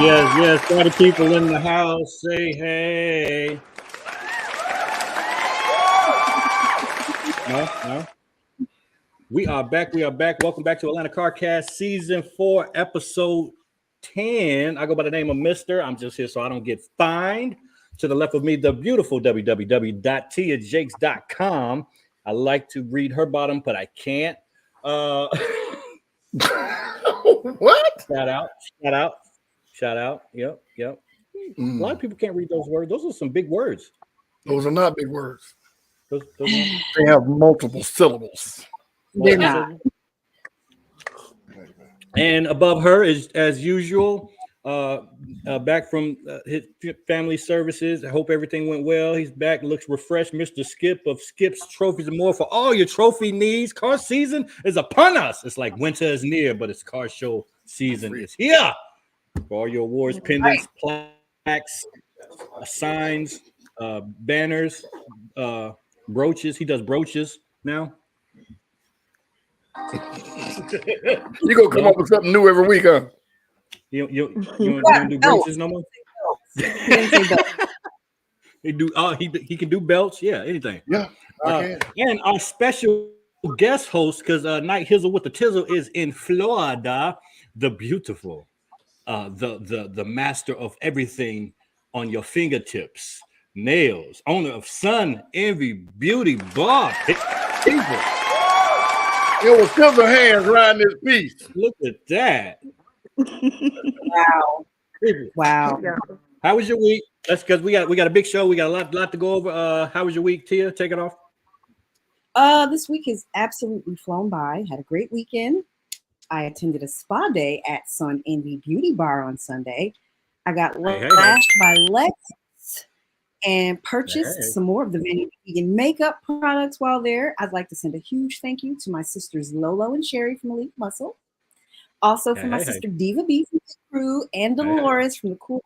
yes. All the people in the house say hey. No. We are back. Welcome back to Atlanta CarCast Season 4, Episode 10. I go by the name of Mr. I'm just here so I don't get fined. To the left of me, the beautiful www.tiajakes.com. I like to read her bottom, but I can't. What? Shout out. Yep. A lot of people can't read those words. Those are some big words. Those are not big words. Those They have multiple syllables. They're not. And above her is, as usual, back from his family services. I hope everything went well. He's back, looks refreshed. Mr. Skip of Skip's Trophies and More for all your trophy needs. Car season is upon us. It's like winter is near, but it's car show season is here. For all your awards, pendants, plaques, signs, banners, brooches. He does brooches now. You gonna come up with something new every week, huh? You don't do brooches no more? He can do belts, yeah, anything. Yeah, I can. And our special guest host, because Night Hizzle with the Tizzle is in Florida, the beautiful, the master of everything on your fingertips, nails, owner of Sun Envy Beauty Bar. People. It was scissor hands riding this piece. Look at that. Wow. How was your week? That's because we got a big show. We got a lot to go over. How was your week, Tia? Take it off. This week has absolutely flown by. Had a great weekend. I attended a spa day at Sun Envy Beauty Bar on Sunday. I got lashed by Lex and purchased some more of the vegan makeup products while there. I'd like to send a huge thank you to my sisters Lolo and Sherry from Elite Muscle. Also from my sister Diva B from the crew and Dolores from the Cool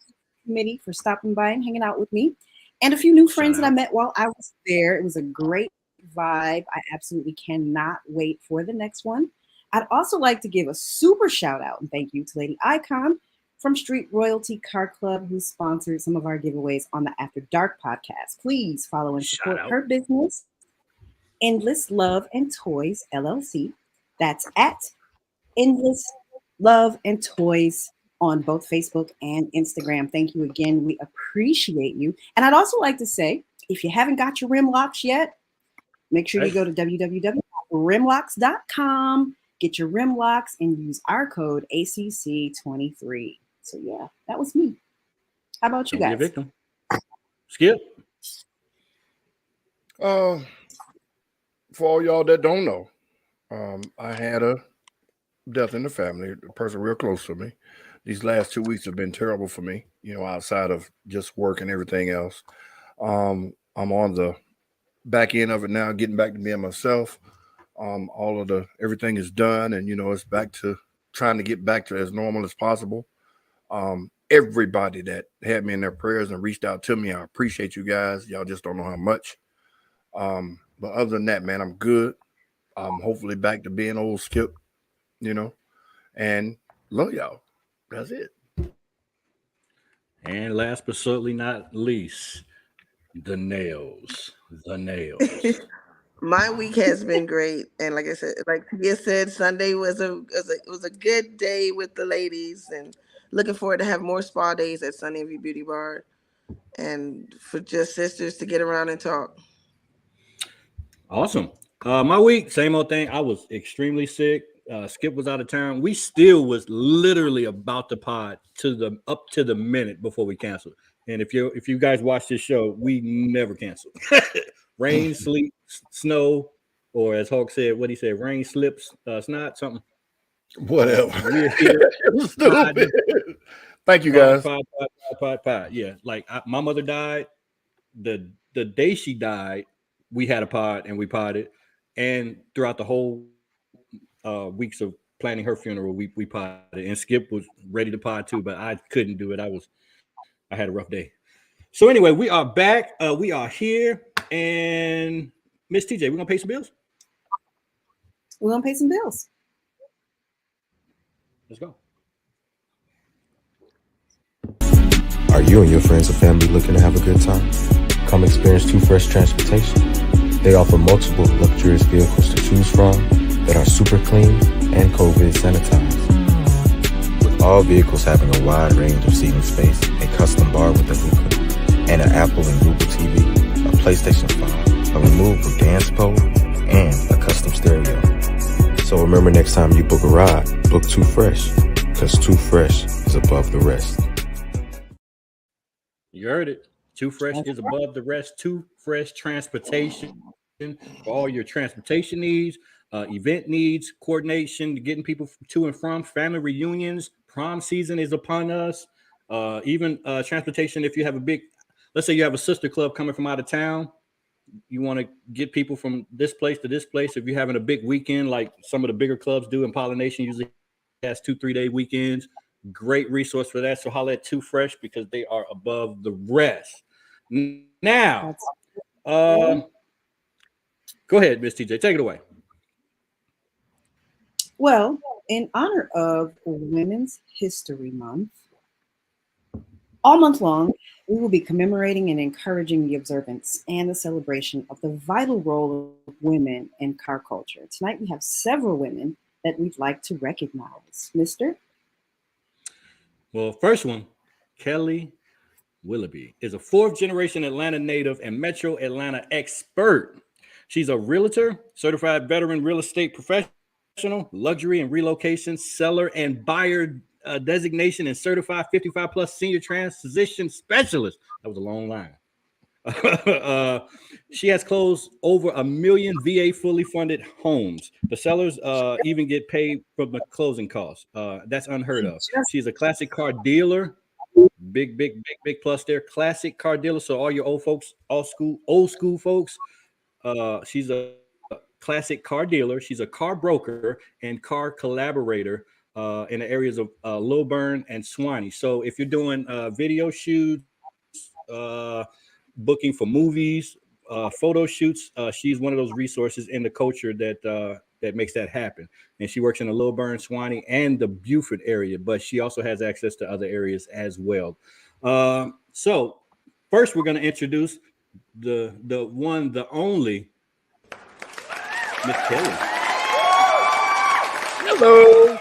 Committee for stopping by and hanging out with me. And a few new friends that I met while I was there. It was a great vibe. I absolutely cannot wait for the next one. I'd also like to give a super shout out and thank you to Lady Icon from Street Royalty Car Club, who sponsored some of our giveaways on the After Dark podcast. Please follow and support her business, Endless Love and Toys LLC. That's at Endless Love and Toys on both Facebook and Instagram. Thank you again. We appreciate you. And I'd also like to say, if you haven't got your RIMLOX yet, make sure you go to www.rimlox.com, get your RIMLOX, and use our code ACC23. So yeah, that was me. How about you guys? Skip. For all y'all that don't know, I had a death in the family, a person real close to me. These last 2 weeks have been terrible for me, outside of just work and everything else. I'm on the back end of it now, getting back to being myself. Everything is done, and it's back to trying to get back to as normal as possible. Everybody that had me in their prayers and reached out to me, I appreciate you guys. Y'all just don't know how much. But other than that, man, I'm good. I'm hopefully back to being old Skip, and love y'all. That's it. And last but certainly not least, the nails. My week has been great, and like I said, like Tia said, Sunday was a good day with the ladies, and looking forward to have more spa days at Sun Envy Beauty Bar, and for just sisters to get around and talk. Awesome. My week, same old thing. I was extremely sick. Skip was out of town. We still was literally about to pod up to the minute before we canceled. And if you guys watch this show, we never canceled. Rain, sleet, snow, or as Hulk said, what he said, rain, slips, snot, something. Whatever. Stupid. Thank you, guys. Pod. Yeah, like my mother died. The day she died, we had a pod and we podded. And throughout the whole weeks of planning her funeral, we podded. And Skip was ready to pod too, but I couldn't do it. I had a rough day. So anyway, we are back. We are here. And Miss TJ, we're gonna pay some bills. We're gonna pay some bills. Let's go. Are you and your friends or family looking to have a good time? Come experience Too Fresh Transportation. They offer multiple luxurious vehicles to choose from that are super clean and COVID sanitized. With all vehicles having a wide range of seating space, a custom bar with a hookah, and an Apple and Google TV, a PlayStation 5, a removable dance pole, and a custom stereo. So remember, next time you book a ride, book Too Fresh, because Too Fresh is above the rest. You heard it. Too Fresh is above the rest. Too Fresh Transportation for all your transportation needs, event needs, coordination, getting people to and from, family reunions. Prom season is upon us. Even transportation, if you have a big, let's say you have a sister club coming from out of town, you want to get people from this place to this place. If you're having a big weekend, like some of the bigger clubs do in Pollination, usually has 2-3 day weekends. Great resource for that. So holla at Too Fresh because they are above the rest. Now, go ahead, Miss TJ. Take it away. Well, in honor of Women's History Month, all month long, we will be commemorating and encouraging the observance and the celebration of the vital role of women in car culture. Tonight, we have several women that we'd like to recognize. Mister? Well, first one, Kelly Willoughby is a 4th generation Atlanta native and Metro Atlanta expert. She's a realtor, certified veteran real estate professional, luxury and relocation seller and buyer designation, and certified 55 plus senior transition specialist. That was a long line. She has closed over 1 million VA fully funded homes. The sellers even get paid from the closing costs. That's unheard of. She's a classic car dealer. Big plus there. Classic car dealer. So all your old folks, old school folks, she's a classic car dealer. She's a car broker and car collaborator in the areas of Lilburn and Swanee. So if you're doing video shoots, booking for movies, photo shoots, she's one of those resources in the culture that makes that happen. And she works in the Lilburn, Swanee, and the Beaufort area, but she also has access to other areas as well. So first, we're going to introduce the one, the only Miss Kelly. Hello.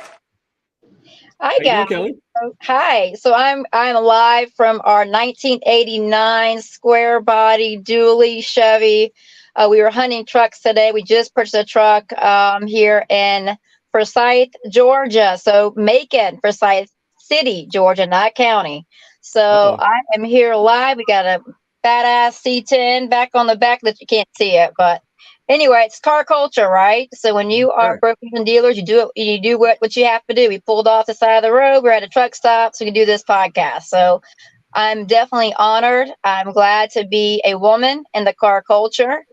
Hi guys. Kelly? Hi. So I'm live from our 1989 square body dually Chevy. We were hunting trucks today. We just purchased a truck here in Forsyth, Georgia. So Macon, Forsyth City, Georgia, not county. So I am here live. We got a badass C10 back on the back that you can't see it, but anyway, it's car culture, right? So when you are brokers and dealers, you do what you have to do. We pulled off the side of the road. We're at a truck stop, so we can do this podcast. So I'm definitely honored. I'm glad to be a woman in the car culture.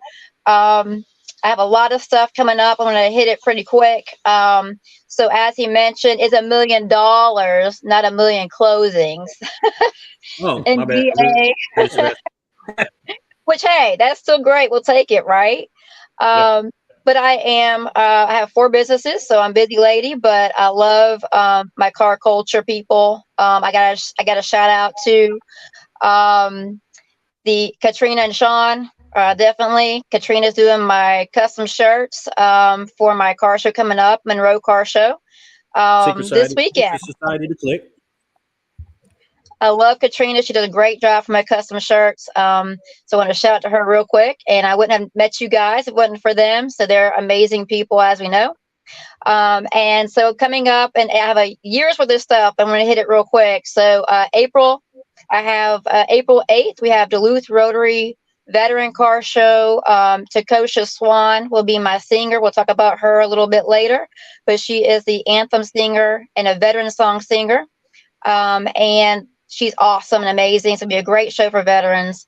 I have a lot of stuff coming up. I'm going to hit it pretty quick. So as he mentioned, it's $1 million, not 1 million closings. Oh, in my bad. VA. Which, hey, that's still great. We'll take it, right? But I have 4 businesses, so I'm a busy lady, but I love my car culture people. I got a shout out to the Katrina and Sean. Definitely. Katrina's doing my custom shirts for my car show coming up, Monroe Car Show, this weekend. Society to click. I love Katrina. She does a great job for my custom shirts. So I want to shout out to her real quick. And I wouldn't have met you guys if it wasn't for them. So they're amazing people, as we know. And so coming up, and I have a year's worth of stuff. I'm going to hit it real quick. So April 8th, we have Duluth Rotary Veteran Car Show. Takosha Swan will be my singer. We'll talk about her a little bit later. But she is the Anthem singer and a veteran song singer. And she's awesome and amazing. So it'll be a great show for veterans.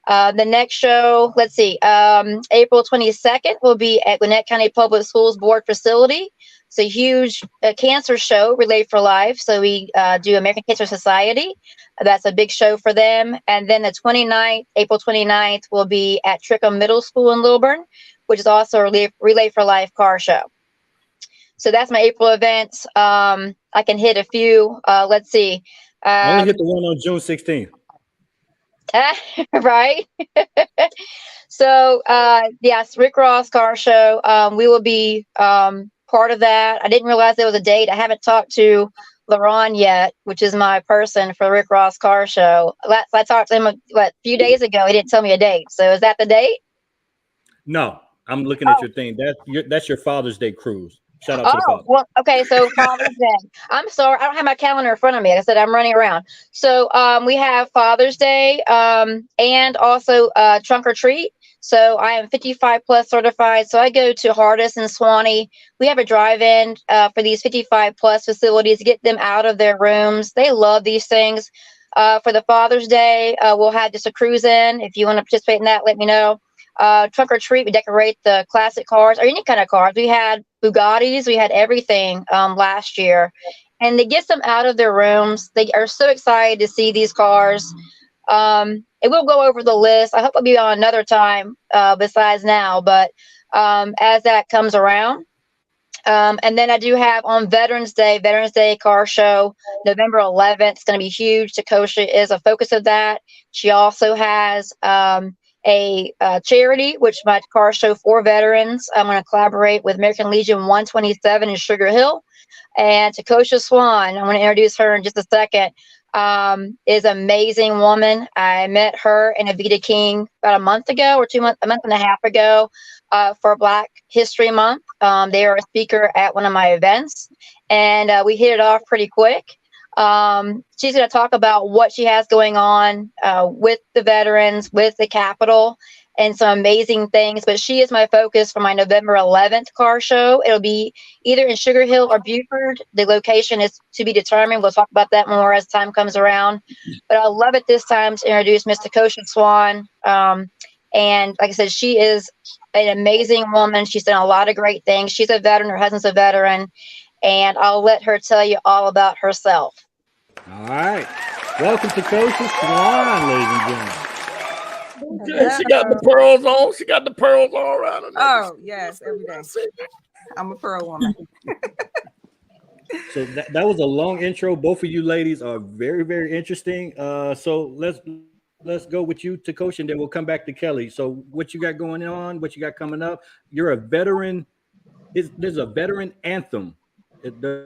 The next show, let's see, April 22nd will be at Gwinnett County Public Schools Board Facility. It's a huge cancer show, Relay for Life. So we do American Cancer Society. That's a big show for them. And then the 29th, April 29th, will be at Trickham Middle School in Lilburn, which is also a Relay for Life car show. So that's my April events. I can hit a few. Let's see. Only hit the one on June 16th. Right. So yes, Rick Ross Car Show. We will be part of that. I didn't realize there was a date. I haven't talked to LaRon yet, which is my person for Rick Ross Car Show. I talked to him a few days ago. He didn't tell me a date. So is that the date? No, I'm looking at your thing. That's your Father's Day cruise. Shout out to the father. Well, okay. So Father's Day. I'm sorry, I don't have my calendar in front of me. Like I said, I'm running around. So we have Father's Day and also Trunk or Treat. So I am 55 plus certified. So I go to Hardest and Swanee. We have a drive-in for these 55 plus facilities to get them out of their rooms. They love these things. For the Father's Day, we'll have just a cruise in. If you want to participate in that, let me know. Trunk or Treat, we decorate the classic cars or any kind of cars. We had Bugattis, we had everything last year, and it gets them out of their rooms. They are so excited to see these cars. It will go over the list. I hope I'll be on another time besides now, but as that comes around. And then I do have on Veterans Day Car Show, November 11th. It's going to be huge. Takosha is a focus of that. She also has a charity, which my car show for veterans. I'm going to collaborate with American Legion 127 in Sugar Hill, and Takosha Swan. I'm going to introduce her in just a second. Is an amazing woman. I met her in Avita King about a month and a half ago for Black History Month. They are a speaker at one of my events, and we hit it off pretty quick. She's going to talk about what she has going on with the veterans, with the Capitol, and some amazing things. But she is my focus for my November 11th car show. It'll be either in Sugar Hill or Beaufort. The location is to be determined. We'll talk about that more as time comes around. But I love it this time to introduce Miss Takosha Swan. And like I said, she is an amazing woman. She's done a lot of great things. She's a veteran. Her husband's a veteran. And I'll let her tell you all about herself. All right. Welcome to Takosha Swan, ladies and gentlemen. Okay, she got the pearls on. She got the pearls all around her. Oh, yes, every day. I'm a pearl woman. So that was a long intro. Both of you ladies are very, very interesting. So let's go with you, Takosha, and then we'll come back to Kelly. So what you got going on? What you got coming up? You're a veteran. There's a veteran anthem.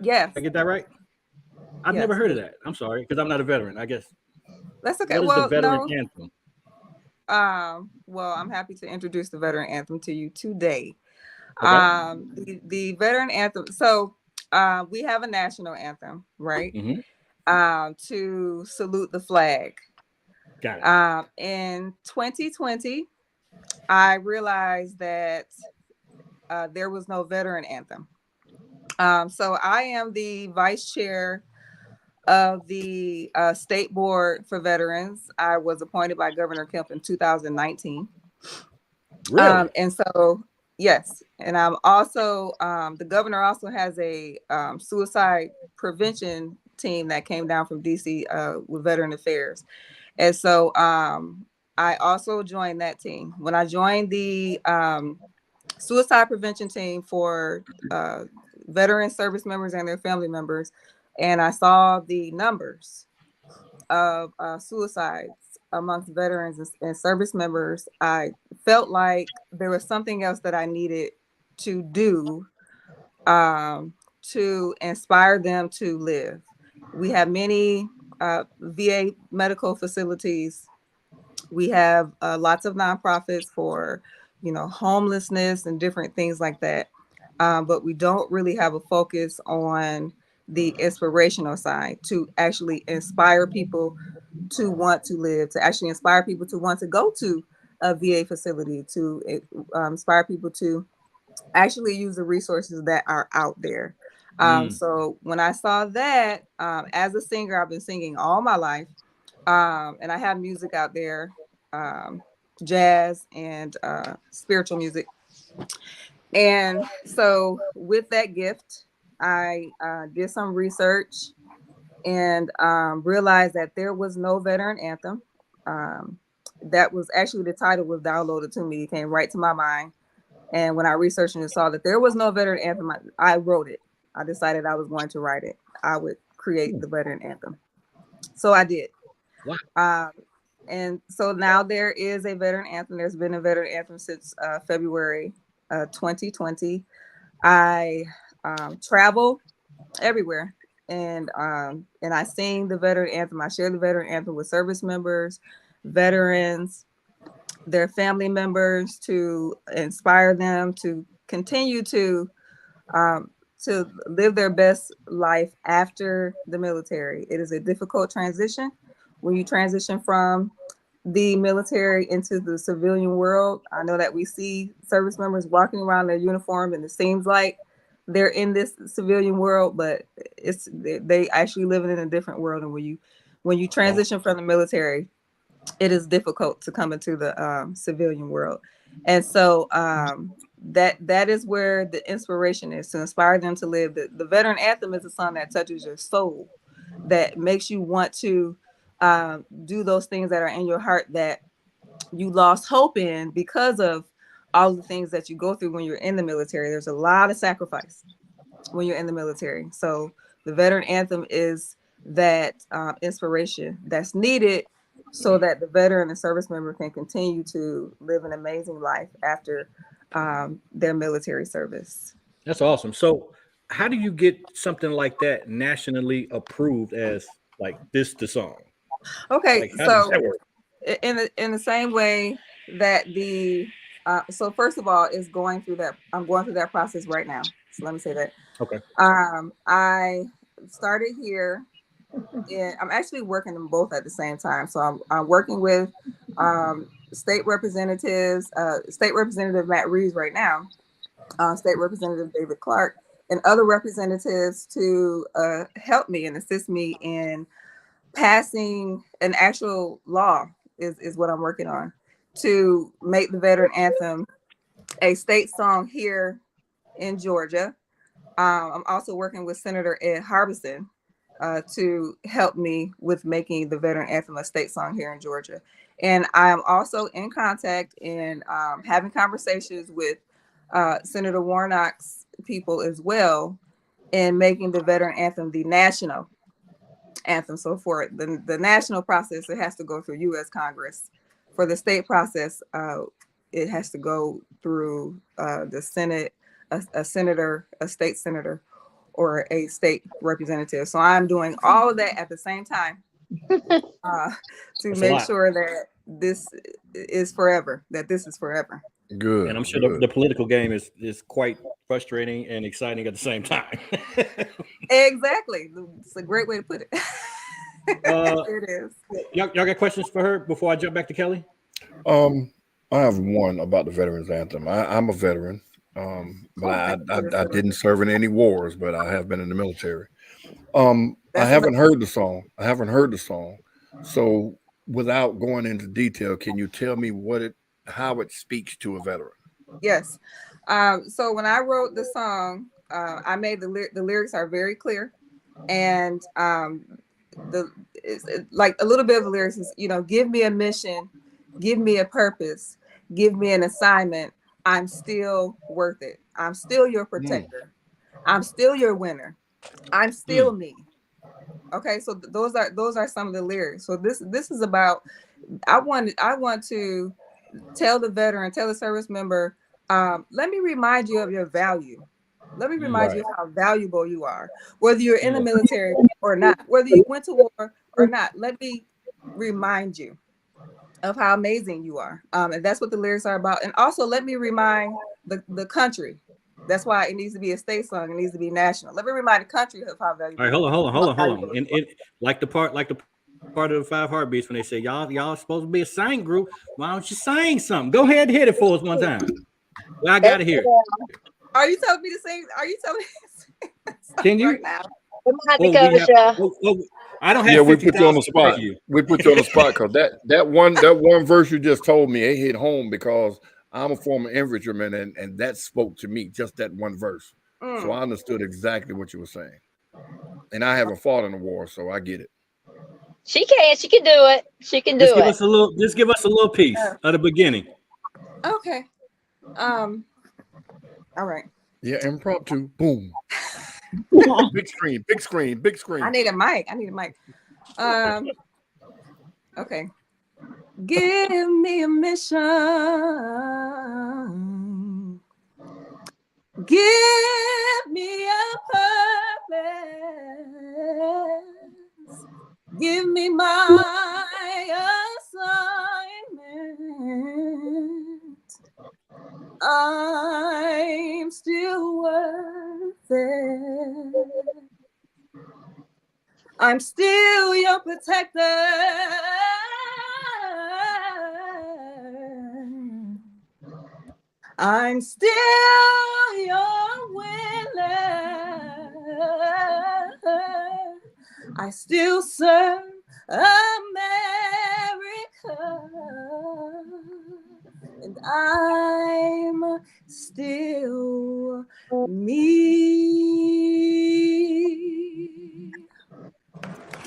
Yes. I get that right? I've never heard of that. I'm sorry, because I'm not a veteran, I guess. That's okay. What is the veteran anthem? Well, I'm happy to introduce the veteran anthem to you today. Okay. The veteran anthem. So we have a national anthem, right? Mm-hmm. To salute the flag. Got it. In 2020, I realized that there was no veteran anthem. So I am the vice chair of the state board for veterans. I was appointed by Governor Kemp in 2019. Really? And so, yes. And I'm also, the governor also has a suicide prevention team that came down from DC with Veteran Affairs. And so I also joined that team. When I joined the suicide prevention team for veteran service members and their family members, and I saw the numbers of suicides amongst veterans and service members, I felt like there was something else that I needed to do to inspire them to live. We have many VA medical facilities. We have lots of nonprofits for, homelessness and different things like that. But we don't really have a focus on the inspirational side to actually inspire people to want to live, to actually inspire people to want to go to a VA facility, to inspire people to actually use the resources that are out there. So when I saw that, as a singer, I've been singing all my life, and I have music out there, jazz and spiritual music. And so with that gift, I did some research and realized that there was no veteran anthem. That was actually, the title was downloaded to me. It came right to my mind. And when I researched and saw that there was no veteran anthem, I wrote it. I decided I was going to write it. I would create the veteran anthem. So I did. Wow. And so now there is a veteran anthem. There's been a veteran anthem since February 2020. I travel everywhere, and I sing the veteran anthem. I share the veteran anthem with service members, veterans, their family members, to inspire them to continue to live their best life after the military. It is a difficult transition when you transition from the military into the civilian world. I know that we see service members walking around their uniform, and it seems like they're in this civilian world, but they actually living in a different world. And when you transition from the military, it is difficult to come into the civilian world. And so that is where the inspiration is, to inspire them to live. The veteran anthem is a song that touches your soul, that makes you want to do those things that are in your heart that you lost hope in because of all the things that you go through when you're in the military. There's a lot of sacrifice when you're in the military. So the veteran anthem is that inspiration that's needed so that the veteran and service member can continue to live an amazing life after their military service. That's awesome. So how do you get something like that nationally approved as like the song? Okay, like, so in the same way that so first of all, is going through that. I'm going through that process right now. So let me say that. Okay. I started here. I'm actually working them both at the same time. So I'm working with state representatives, State Representative Matt Reeves right now, State Representative David Clark, and other representatives to help me and assist me in passing an actual law is what I'm working on, to make the veteran anthem a state song here in Georgia. I'm also working with Senator Ed Harbison to help me with making the veteran anthem a state song here in Georgia. And I am also in contact and having conversations with Senator Warnock's people as well, in making the veteran anthem the national anthem. So for the national process, it has to go through U.S. Congress. For the state process, it has to go through the Senate, a senator, a state senator, or a state representative. So I'm doing all of that at the same time to make sure that this is forever, that this is forever. Good. And I'm sure the political game is quite frustrating and exciting at the same time. Exactly. It's a great way to put it. It is. Y'all got questions for her before I jump back to Kelly? I have one about the veterans anthem. I'm a veteran, but I didn't serve in any wars, but I have been in the military. I haven't heard the song. So without going into detail, can you tell me how it speaks to a veteran? Yes. So when I wrote the song, I made the lyrics are very clear, and like a little bit of the lyrics is, give me a mission, give me a purpose, give me an assignment. I'm still worth it. I'm still your protector. I'm still your winner. I'm still me. Okay, so those are some of the lyrics. So this is about, I want to tell the veteran, tell the service member, let me remind you of your value. Let me remind you of how valuable you are, whether you're in the military or not, whether you went to war or not. Let me remind you of how amazing you are. And that's what the lyrics are about. And also let me remind the country. That's why it needs to be a state song. It needs to be national. Let me remind the country of how valuable. All right, hold on. And like the part of the 5 Heartbeats, when they say y'all supposed to be a sing group, why don't you sing something? Go ahead and hit it for us one time. Well, I got to hear it. Are you telling me to sing? Are you telling me to sing? Can you? Right now? I don't have. Yeah, we put you on the spot. We put you on the spot because that one verse you just told me, it hit home because I'm a former infantryman, and that spoke to me, just that one verse. So I understood exactly what you were saying. And I haven't fought in a war, so I get it. She can do it. She can do it. Just give us a little piece of the beginning. Okay. All right. Yeah, impromptu. Boom. Big screen. I need a mic. Okay. Give me a mission. Give me a purpose. Give me my assignment. I'm still worth it. I'm still your protector. I'm still your winner. I still serve America. And I'm still me.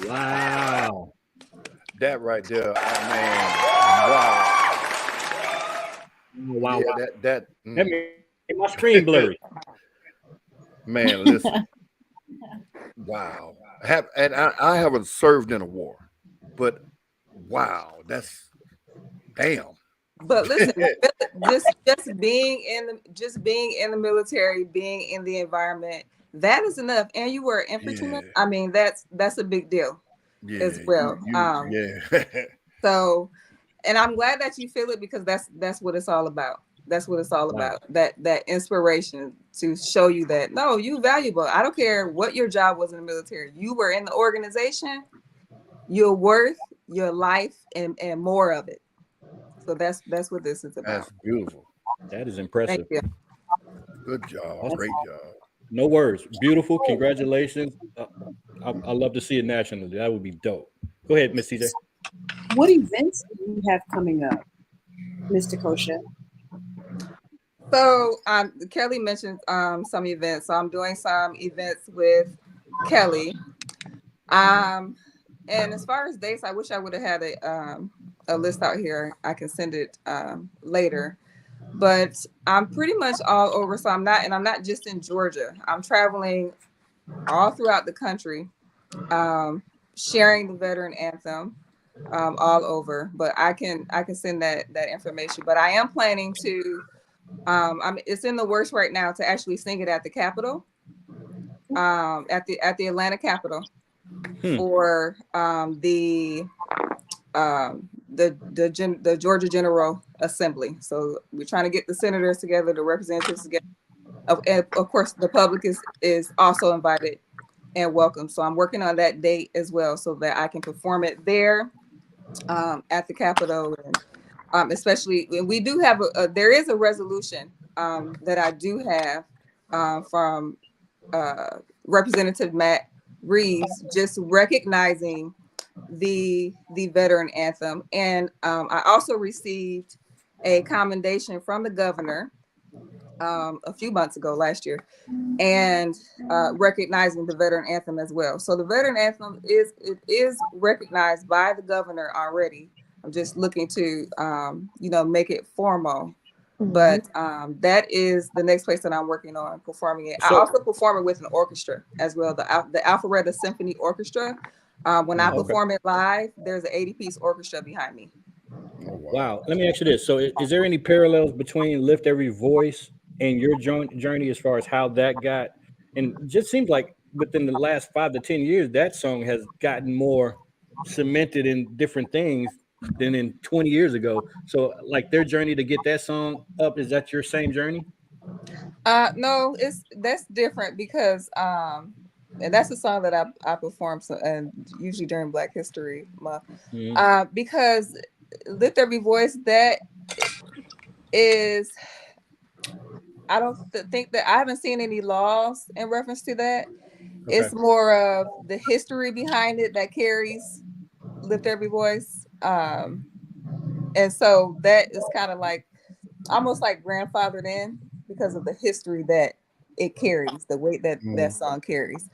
Wow. That right there, man. Wow. Wow. Yeah, that made my screen blurry. Man, listen. Wow. I haven't served in a war, but wow, that's damn. But listen, just being in the military, being in the environment, that is enough. And you were an infantryman. Yeah. I mean, that's a big deal as well. Yeah. So, and I'm glad that you feel it, because that's what it's all about. That's what it's all about. That inspiration to show you that, no, you valuable. I don't care what your job was in the military. You were in the organization. You're worth your life and more of it. So that's what this is about. That's beautiful. That is impressive. Thank you. Good job. Great job. No words. Beautiful. Congratulations. I love to see it nationally. That would be dope. Go ahead, Miss CJ. What events do you have coming up, Mr. Takosha? So Kelly mentioned some events. So I'm doing some events with Kelly. And as far as dates, I wish I would have had a list out here. I can send it later. But I'm pretty much all over. So I'm not just in Georgia. I'm traveling all throughout the country, sharing the veteran anthem all over. But I can send that information. But I am planning to. It's in the works right now to actually sing it at the Capitol, at the Atlanta Capitol, for the Georgia General Assembly. So we're trying to get the senators together, the representatives together. And of course, the public is also invited and welcome. So I'm working on that date as well, so that I can perform it there at the Capitol. And especially when we do have there is a resolution that I do have from Representative Matt Reeves, just recognizing the veteran anthem. And I also received a commendation from the governor a few months ago, last year, and recognizing the veteran anthem as well. So the veteran anthem is recognized by the governor already. I'm just looking to make it formal. But that is the next place that I'm working on performing it. I also perform it with an orchestra as well, the Alpharetta Symphony Orchestra. When I perform it live, there's an 80-piece orchestra behind me. Wow. Let me ask you this. So is there any parallels between Lift Every Voice and your journey as far as how that got? And it just seems like within the last 5 to 10 years, that song has gotten more cemented in different things than in 20 years ago. So like their journey to get that song up, is that your same journey? No, that's different, because and that's a song that I perform and usually during Black History Month. Because Lift Every Voice, that is, I don't think that I haven't seen any laws in reference to that. Okay. It's more of the history behind it that carries Lift Every Voice. And so that is kind of like almost like grandfathered in because of the history that it carries, the weight that that song carries.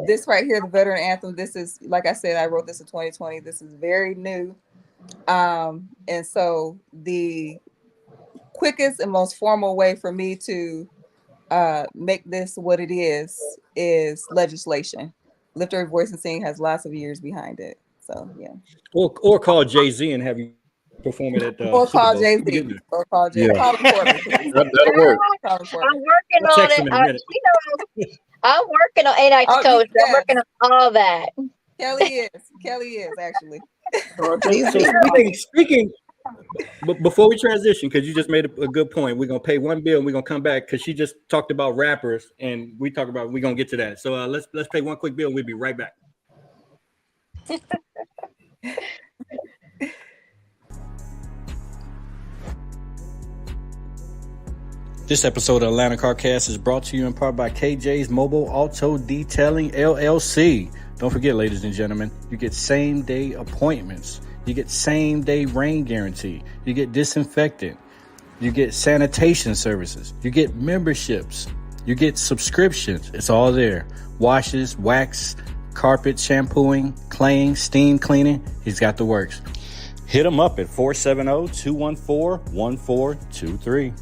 This right here, the veteran anthem, this is, like I said, I wrote this in 2020. This is very new. And so the quickest and most formal way for me to make this what it is legislation. Lift Every Voice and Sing has lots of years behind it. So yeah. Or call Jay-Z and have you performing at Or Super call Bowl. Jay-Z. We'll get there. Or call Jay-Z. Yeah. Call him for me, please. That'll work. Call him for I'm me. working I'll on text it. him in a minute. I'm working on it. Oh, Coach. I'm yes. working on all that. Kelly is actually. Oh, Jay-Z. So speaking, but before we transition, because you just made a good point, we're gonna pay one bill and we're gonna come back because she just talked about rappers and we're gonna get to that. So let's pay one quick bill and we'll be right back. This episode of Atlanta CarCast is brought to you in part by KJ's Mobile Auto Detailing LLC. Don't forget, ladies and gentlemen, you get same-day appointments. You get same-day rain guarantee. You get disinfectant. You get sanitation services. You get memberships. You get subscriptions. It's all there. Washes, wax, carpet shampooing, claying, steam cleaning. He's got the works. Hit him up at 470-214-1423.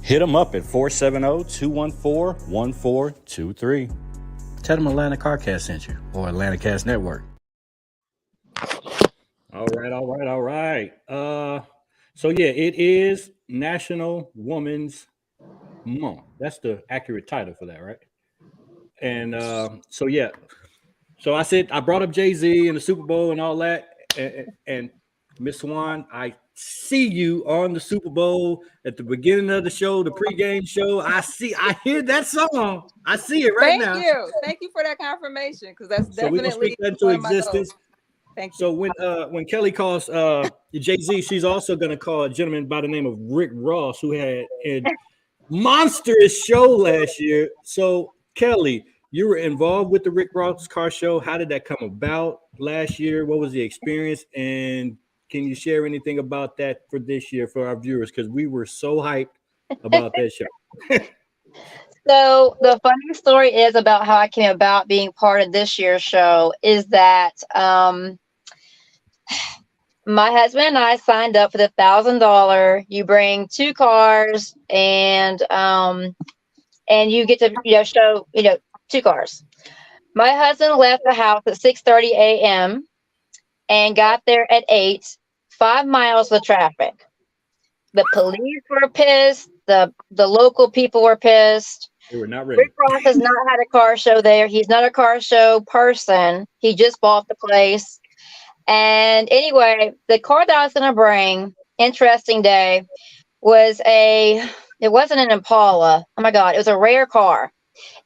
Hit them up at 470-214-1423. Tell them Atlanta CarCast sent you, or Atlanta Cast Network. All right. So yeah, it is National Women's Month. That's the accurate title for that, right? And so I said I brought up Jay-Z and the Super Bowl and all that, and Miss Swan, I see you on the Super Bowl at the beginning of the show, the pregame show. I hear that song. I see it right now. Thank you for that confirmation, because that's So we're gonna speak that into existence. Thank you. So when Kelly calls Jay-Z, she's also gonna call a gentleman by the name of Rick Ross, who had a monstrous show last year. So Kelly, you were involved with the Rick Ross car show. How did that come about last year? What was the experience? And can you share anything about that for this year for our viewers? Because we were so hyped about that show. So the funny story is about how I came about being part of this year's show is that my husband and I signed up for the $1,000. You bring 2 cars and you get to show 2 cars. My husband left the house at 6:30 a.m. and got there at 8. 5 miles of traffic. The police were pissed. The local people were pissed. They were not ready. Rick Ross has not had a car show there. He's not a car show person. He just bought the place. And anyway, the car that I was going to bring, interesting day, it wasn't an Impala. Oh my God, it was a rare car.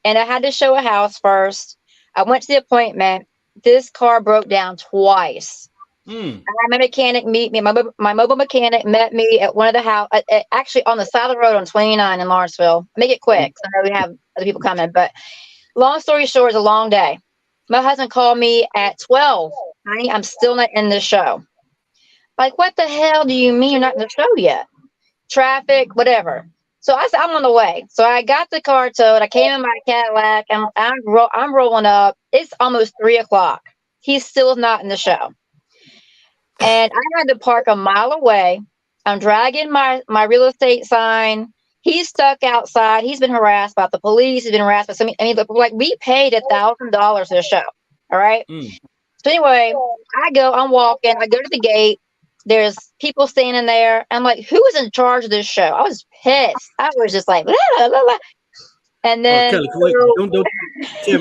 And I had to show a house first. I went to the appointment. This car broke down twice. I had my mechanic meet me. My mobile mechanic met me at one of the house, actually on the side of the road on 29 in Lawrenceville. Make it quick. I know we have other people coming, but long story short, it's a long day. My husband called me at 12. Honey, I'm still not in the show. Like, what the hell do you mean you're not in the show yet? Traffic, whatever. So I said, I'm on the way. So I got the car towed. I came in my Cadillac and I'm rolling up. It's almost 3:00. He still is not in the show. And I had to park a mile away. I'm dragging my real estate sign. He's stuck outside. He's been harassed by the police. He's been harassed by some. I mean, like we paid $1,000 for the show. All right. So anyway, I'm walking. I go to the gate. There's people standing there. I'm like, who is in charge of this show? I was pissed. I was just like, blah, blah, blah. And then Kelly, wait,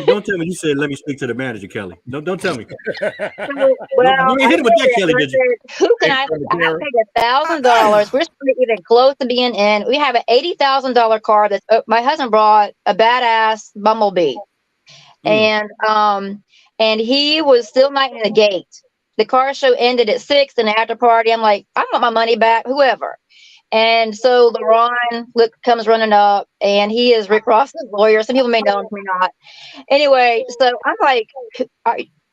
don't tell me you said let me speak to the manager, Kelly. Don't tell me. Well, you didn't hit him with that, Kelly, did you? Who can I paid $1,000. We're still even close to being in. We have an $80,000 car that my husband brought, a badass Bumblebee. And he was still not in the gate. The car show ended at 6 in the after party. I'm like, I want my money back, whoever. And so LaRon comes running up, and he is Rick Ross's lawyer. Some people may know him, may not. Anyway, so I'm like,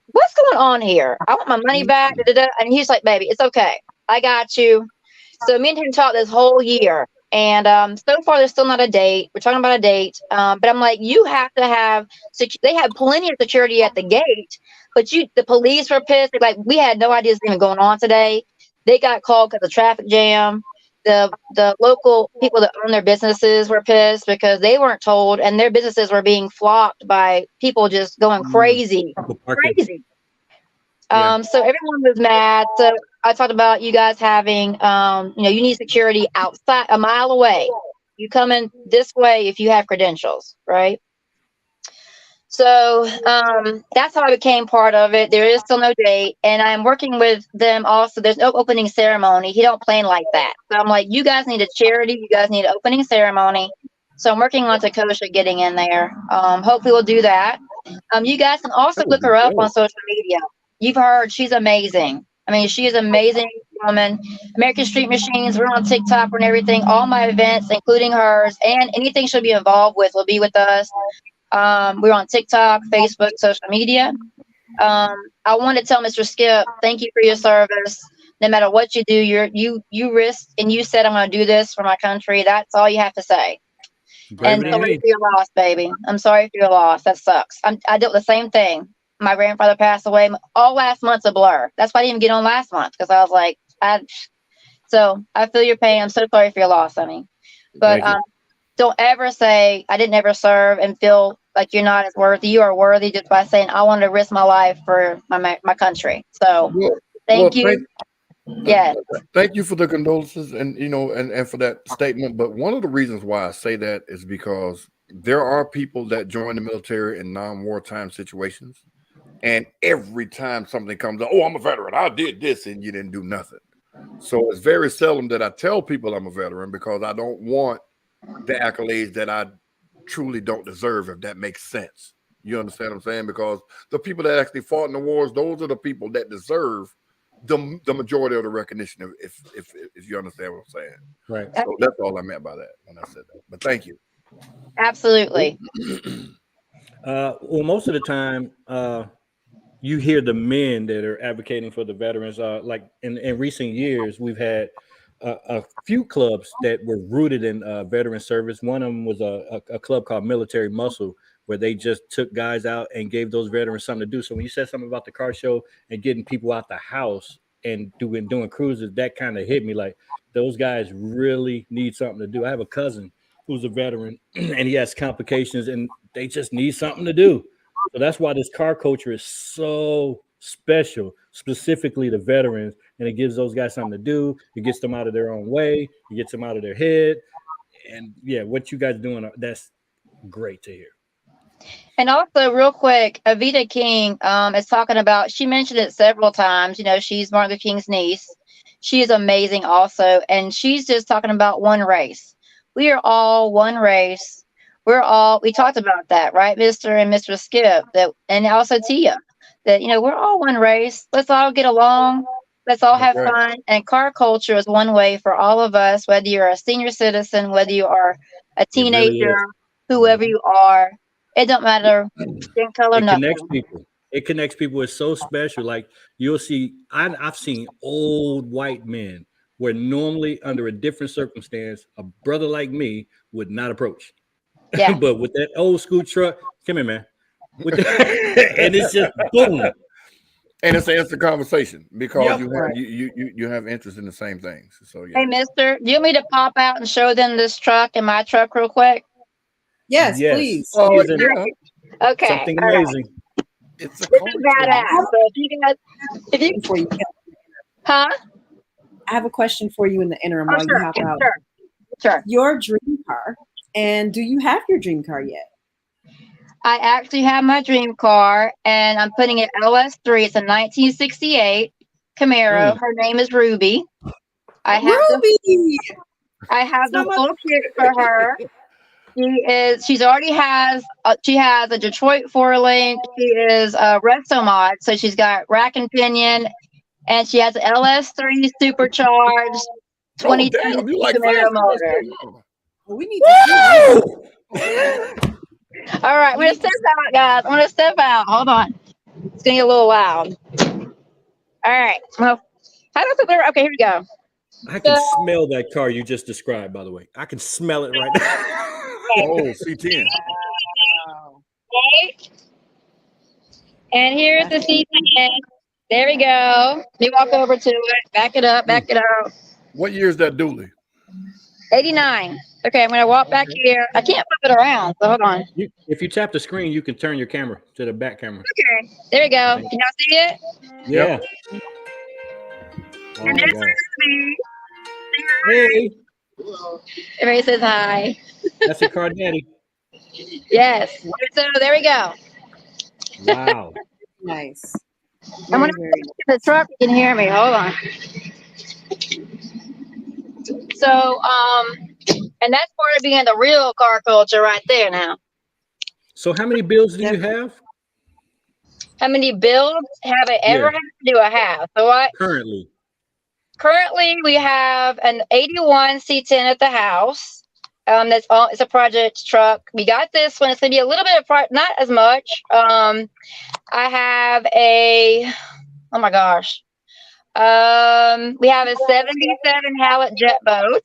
what's going on here? I want my money back. And he's like, baby, it's okay. I got you. So me and him talked this whole year. And so far, there's still not a date. We're talking about a date. But I'm like, you have to have, they have plenty of security at the gate. But the police were pissed. Like, we had no idea this was even going on today. They got called because of traffic jam. the local people that own their businesses were pissed because they weren't told, and their businesses were being flocked by people just going crazy. Yeah. So everyone was mad. So I talked about you guys having, you need security outside, a mile away. You come in this way if you have credentials, right? So that's how I became part of it. There is still no date, and I'm working with them also. There's no opening ceremony. He don't plan like that. So I'm like, you guys need a charity. You guys need an opening ceremony. So I'm working on Takosha getting in there. Hopefully we'll do that. You guys can also look her up on social media. You've heard she's amazing. I mean, she is an amazing woman. American Street Machines, we're on TikTok and everything. All my events, including hers, and anything she'll be involved with will be with us. We're on TikTok, Facebook, social media. I want to tell Mr. Skip, thank you for your service. No matter what you do, you risked and you said, I'm going to do this for my country. That's all you have to say. And sorry for your loss, baby. I'm sorry for your loss. That sucks. I dealt with the same thing. My grandfather passed away. All last month's a blur. That's why I didn't even get on last month, because I was like, so I feel your pain. I'm so sorry for your loss, honey. But don't ever say I didn't ever serve and feel like you're not as worthy. You are worthy just by saying I want to risk my life for my country. So thank you. Yes. Thank you for the condolences and and for that statement. But one of the reasons why I say that is because there are people that join the military in non-wartime situations, and every time something comes up, oh, I'm a veteran, I did this, and you didn't do nothing. So it's very seldom that I tell people I'm a veteran, because I don't want the accolades that I truly don't deserve, if that makes sense. You understand what I'm saying? Because the people that actually fought in the wars, those are the people that deserve the majority of the recognition, if you understand what I'm saying. Right. So that's all I meant by that when I said that. But thank you. Absolutely. Well, most of the time, you hear the men that are advocating for the veterans. Like in recent years, we've had a few clubs that were rooted in veteran service. One of them was a club called Military Muscle, where they just took guys out and gave those veterans something to do. So when you said something about the car show and getting people out the house and doing cruises, that kind of hit me. Like, those guys really need something to do. I have a cousin who's a veteran and he has complications, and they just need something to do. So that's why this car culture is so special, specifically the veterans, and it gives those guys something to do. It gets them out of their own way. It gets them out of their head. And yeah, what you guys doing, that's great to hear. And also, real quick, Avita King is talking about, she mentioned it several times, she's Martin Luther King's niece. She is amazing also. And she's just talking about one race. We are all one race. We talked about that, right, Mr. and Mr. Skip, and also Tia, that, we're all one race. Let's all get along. Let's all have fun. And car culture is one way for all of us, whether you're a senior citizen, whether you are a teenager, whoever you are. It don't matter skin color, nothing. It connects people. It's so special. Like, you'll see, I've seen old white men where normally under a different circumstance, a brother like me would not approach. Yeah. But with that old school truck, come here, man. And it's just boom. And it's an instant conversation, because you have interest in the same things. So yeah. Hey, mister, do you want me to pop out and show them this truck and my truck real quick? Yes, please. Oh, okay. Something amazing. It's a badass. So if you huh? I have a question for you in the interim while you hop out. Sure. Your dream car, and do you have your dream car yet? I actually have my dream car, and I'm putting it LS3. It's a 1968 Camaro. Her name is Ruby. I have the full kit for her. She has a Detroit 4-link. She is a resto mod, so she's got rack and pinion, and she has an LS3 supercharged 22 Camaro motor. We need to All right, I'm gonna step out, guys. I'm gonna step out. Hold on. It's gonna get a little loud. All right. Well, okay, here we go. I can smell that car you just described, by the way. I can smell it right now. Oh, C10. Okay. And here's the C10. There we go. You walk over to it. Back it up. Back it up. What year is that dually? 89. Okay, I'm gonna walk back here. I can't flip it around, so hold on. If you tap the screen, you can turn your camera to the back camera. Okay, there we go. Can y'all see it? Yeah. And this is me. Hey, Everybody says hi. that's your car daddy. Yes. So there we go. Wow. Nice. I'm gonna Very, get the truck. You can hear me. Hold on. So, and that's part of being the real car culture right there now. So how many builds do you have How many builds have I ever had to do a house? So currently we have an 81 C10 at the house. That's all. It's a project truck. We got this one. It's gonna be a little bit of not as much. I have a, oh my gosh. We have a 77 Hallett jet boat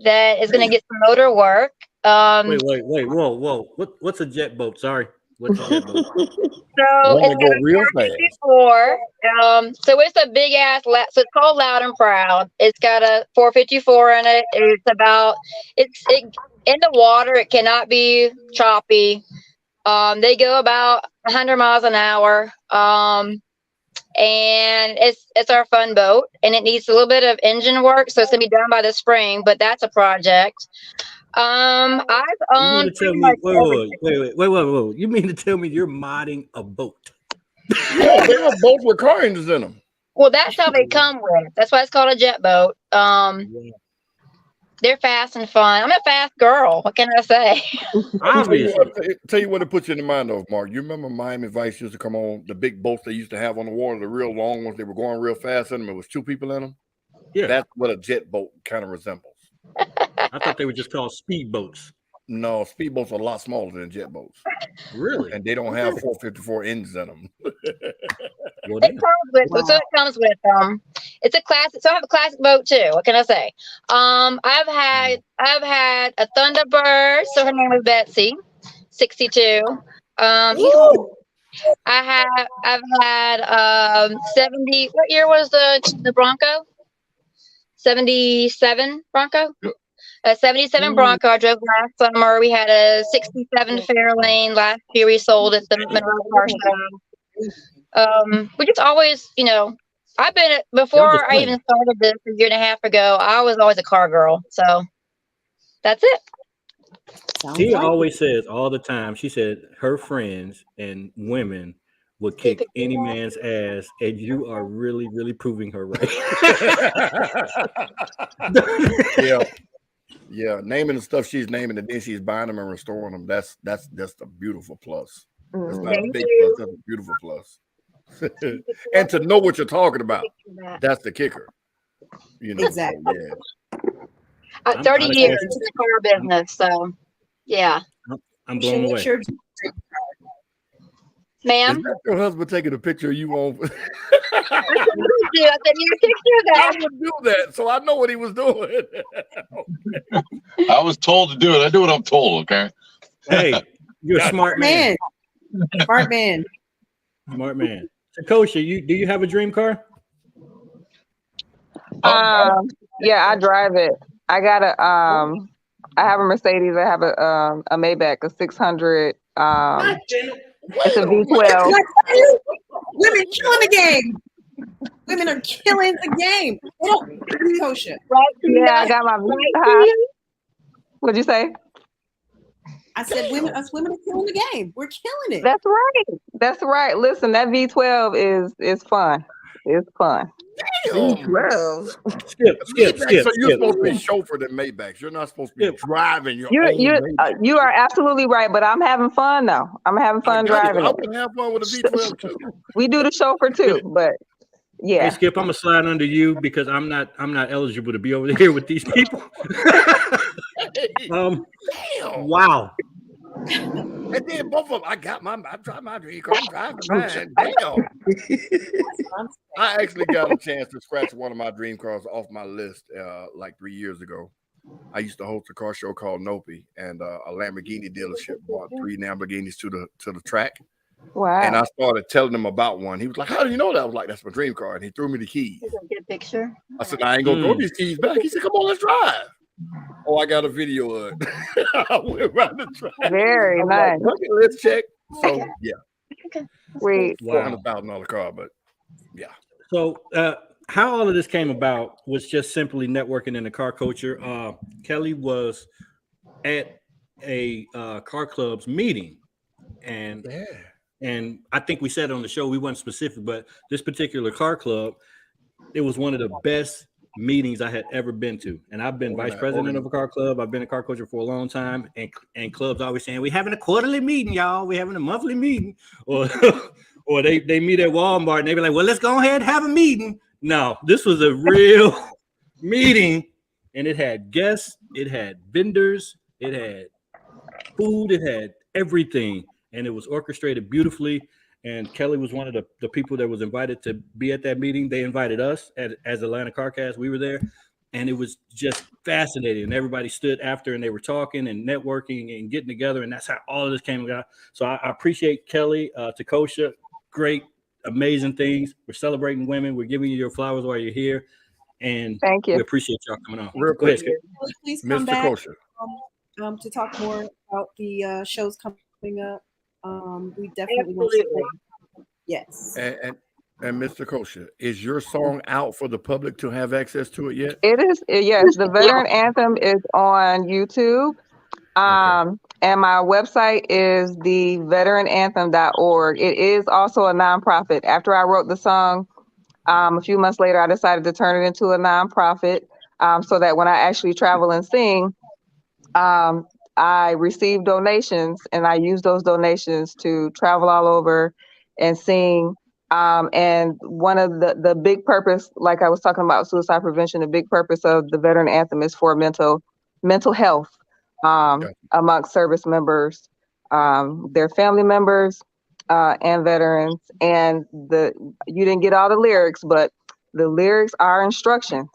that is going to get some motor work. Wait, whoa. What's a jet boat? Sorry. What's a jet boat? So it's go real fast. So it's a big ass, so it's called Loud and Proud. It's got a 454 in it. It's in the water. It cannot be choppy. They go about 100 miles an hour. And it's our fun boat, and it needs a little bit of engine work, so it's gonna be done by the spring. But that's a project. I've owned. Wait. You mean to tell me you're modding a boat? Yeah, they have boats with car engines in them. Well, that's how they come with. That's why it's called a jet boat. They're fast and fun. I'm a fast girl. What can I say? Tell you what it puts you in the mind of, Mark. You remember Miami Vice used to come on, the big boats they used to have on the water, the real long ones. They were going real fast in them. It was 2 people in them. Yeah, that's what a jet boat kind of resembles. I thought they were just called speed boats. No, speed boats are a lot smaller than jet boats. Really? And they don't have 454 engines in them. So it comes with it's a classic. So I have a classic boat too. What can I say? I've had a Thunderbird. So her name was Betsy, 62. I've had 70. What year was the Bronco? 77 Bronco. A 77 Bronco I drove last summer. We had a 67 Fairlane last year. We sold at the Monroe Car Show. We just always, I've been before I even started this a year and a half ago. I was always a car girl, so that's it. Tia always says all the time. She said her friends and women would kick any man's ass, and you are really, really proving her right. Yeah, naming the stuff she's naming, and then she's buying them and restoring them. That's a beautiful plus. That's not a big plus. That's a beautiful plus. And to know what you're talking about, that's the kicker. Exactly. So, yeah. 30 years in the car business, so yeah. I'm blown away. Ma'am? Is that your husband taking a picture of you on? I said, you picture that. I would do that, so I know what he was doing. I was told to do it. I do what I'm told, okay? Hey, you're a smart man. Smart man. Smart man. Takosha, do you have a dream car? Yeah, I drive it. I got I have a Mercedes. I have a Maybach, a 600. It's a V12. Women killing the game. Women are killing the game. Takosha. Yeah, I got my V12. What'd you say? I said us women are killing the game. We're killing it. That's right. That's right. Listen, that V12 is fun. It's fun. V12. Skip. So you're supposed to be chauffeured in Maybachs. You're not supposed to be driving your own Maybach. You are absolutely right, but I'm having fun though. I'm having fun driving. I can have fun with a V12 too. We do the chauffeur too, but yeah. Hey, Skip, I'm gonna slide under you because I'm not eligible to be over here with these people. Wow. And then both of them, I drive my dream car. I'm driving mine. Damn. I actually got a chance to scratch one of my dream cars off my list like 3 years ago. I used to host a car show called Nopi, and a Lamborghini dealership brought 3 Lamborghinis to the track. Wow. And I started telling him about one. He was like, "How do you know that?" I was like, "That's my dream car." And he threw me the keys. Get a picture. I said, "I ain't gonna throw these keys back." He said, "Come on, let's drive." Oh, I got a video of it. I went around the track. Very nice. Like, okay, let's check. So yeah, Sweet. $400,000 car, but yeah. So how all of this came about was just simply networking in the car culture. Kelly was at a car club's meeting, and I think we said on the show, we weren't specific, but this particular car club, it was one of the best meetings I had ever been to. And I've been vice president of a car club. I've been a car culture for a long time, and clubs always saying, we're having a quarterly meeting, y'all. We're having a monthly meeting. Or or they meet at Walmart and they be like, well, let's go ahead and have a meeting. No, this was a real meeting, and it had guests, it had vendors, it had food, it had everything, and it was orchestrated beautifully. And Kelly was one of the people that was invited to be at that meeting. They invited us as Atlanta CarCast. We were there, and it was just fascinating. And everybody stood after, and they were talking and networking and getting together, and that's how all of this came about. So I appreciate Kelly, Takosha, great, amazing things. We're celebrating women. We're giving you your flowers while you're here, and thank you. We appreciate y'all coming on. Real quick, please come back to talk more about the shows coming up. We definitely want to. Yes. And Mr. Takosha, is your song out for the public to have access to it yet? It is. Yes, the Veteran Anthem is on YouTube. And my website is theveterananthem.org. It is also a nonprofit. After I wrote the song, a few months later, I decided to turn it into a nonprofit so that when I actually travel and sing, I receive donations, and I use those donations to travel all over and sing. And one of the big purpose, like I was talking about suicide prevention, the big purpose of the Veteran Anthem is for mental health amongst service members, their family members, and veterans. And you didn't get all the lyrics, but the lyrics are instructions.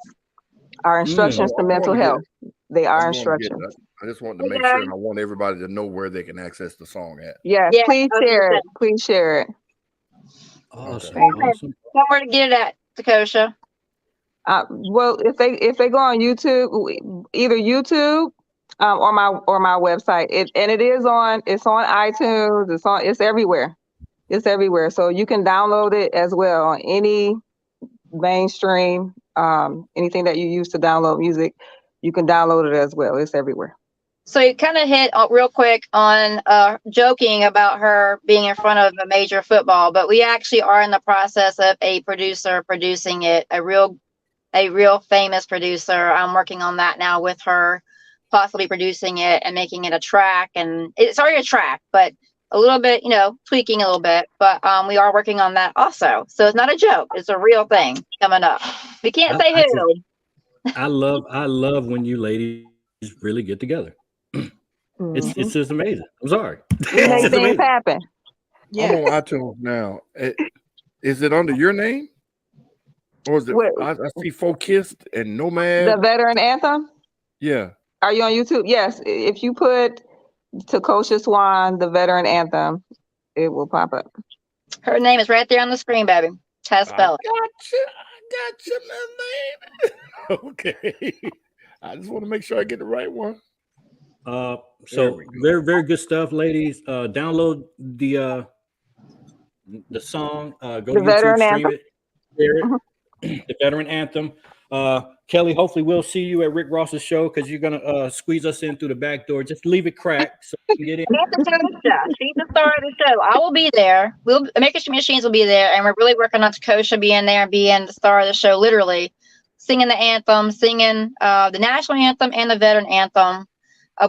To mental health. They are instructions. I just wanted to make sure, and I want everybody to know where they can access the song at. Yes, please share it. Please share it. Awesome. Somewhere to get it at, Takosha. Well, if they go on YouTube, either YouTube or my website, it's on iTunes, it's everywhere. It's everywhere. So you can download it as well on any mainstream, anything that you use to download music, you can download it as well. It's everywhere. So you kind of hit real quick on joking about her being in front of a major football, but we actually are in the process of a producer producing it, a real famous producer. I'm working on that now with her, possibly producing it and making it a track. And it's already a track, but a little bit, tweaking a little bit. But we are working on that also. So it's not a joke. It's a real thing coming up. We can't say who. I love when you ladies really get together. It's just amazing. I'm sorry. Make things happen. Yeah. I'm on iTunes now. Is it under your name? Or is it? I see Focused and Nomad. The Veteran Anthem? Yeah. Are you on YouTube? Yes. If you put Takosha Swan, the Veteran Anthem, it will pop up. Her name is right there on the screen, baby. How to spell it. I got your name. Okay. I just want to make sure I get the right one. So very, very good stuff, ladies. Download the song. Go to YouTube, stream it, share it. The Veteran Anthem. Kelly, hopefully we'll see you at Rick Ross's show because you're gonna squeeze us in through the back door. Just leave it cracked so we can get in. She's the star of the show. I will be there. American Machines will be there, and we're really working on Takosha being there and being the star of the show, literally singing the anthem, singing the national anthem and the veteran anthem.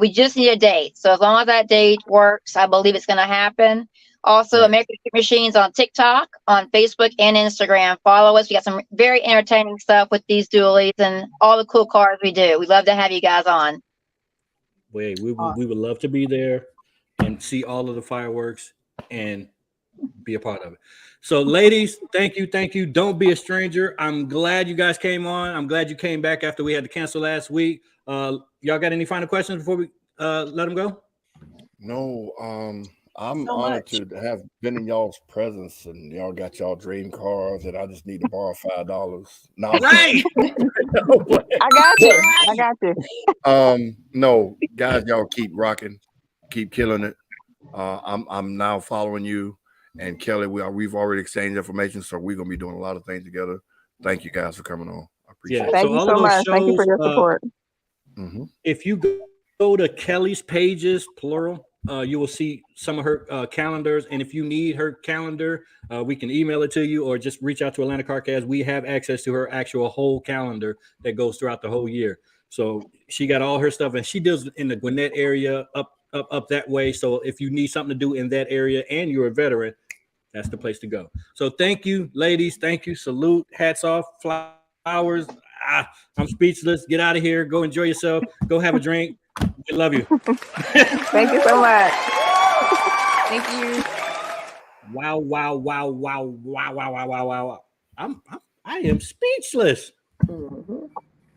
We just need a date. So as long as that date works, I believe it's going to happen. Also, American Machines on TikTok, on Facebook, and Instagram. Follow us. We got some very entertaining stuff with these dualies and all the cool cars we do. We'd love to have you guys on. We would love to be there and see all of the fireworks and be a part of it. So, ladies, thank you. Don't be a stranger. I'm glad you guys came on. I'm glad you came back after we had to cancel last week. Y'all got any final questions before we let them go? No. I'm so honored much. to have been in y'all's presence, and y'all got y'all dream cars, and I just need to borrow $5. No, Right. I got you. I got you. no, guys, y'all keep rocking, keep killing it. I'm now following you and Kelly. We've already exchanged information, so we're gonna be doing a lot of things together. Thank you guys for coming on. I appreciate it. Thank you all so of those much. Thank you for shows, your support. If you go to Kelly's pages, plural, you will see some of her calendars. And if you need her calendar, we can email it to you or just reach out to Atlanta CarCast. We have access to her actual whole calendar that goes throughout the whole year. So she got all her stuff, and she deals in the Gwinnett area up that way. So if you need something to do in that area and you're a veteran, that's the place to go. So thank you, ladies. Thank you. Salute. Hats off. Flowers. I'm speechless. Get out of here. Go enjoy yourself. Go have a drink. We love you. Thank you so much. Thank you. Wow. I am speechless.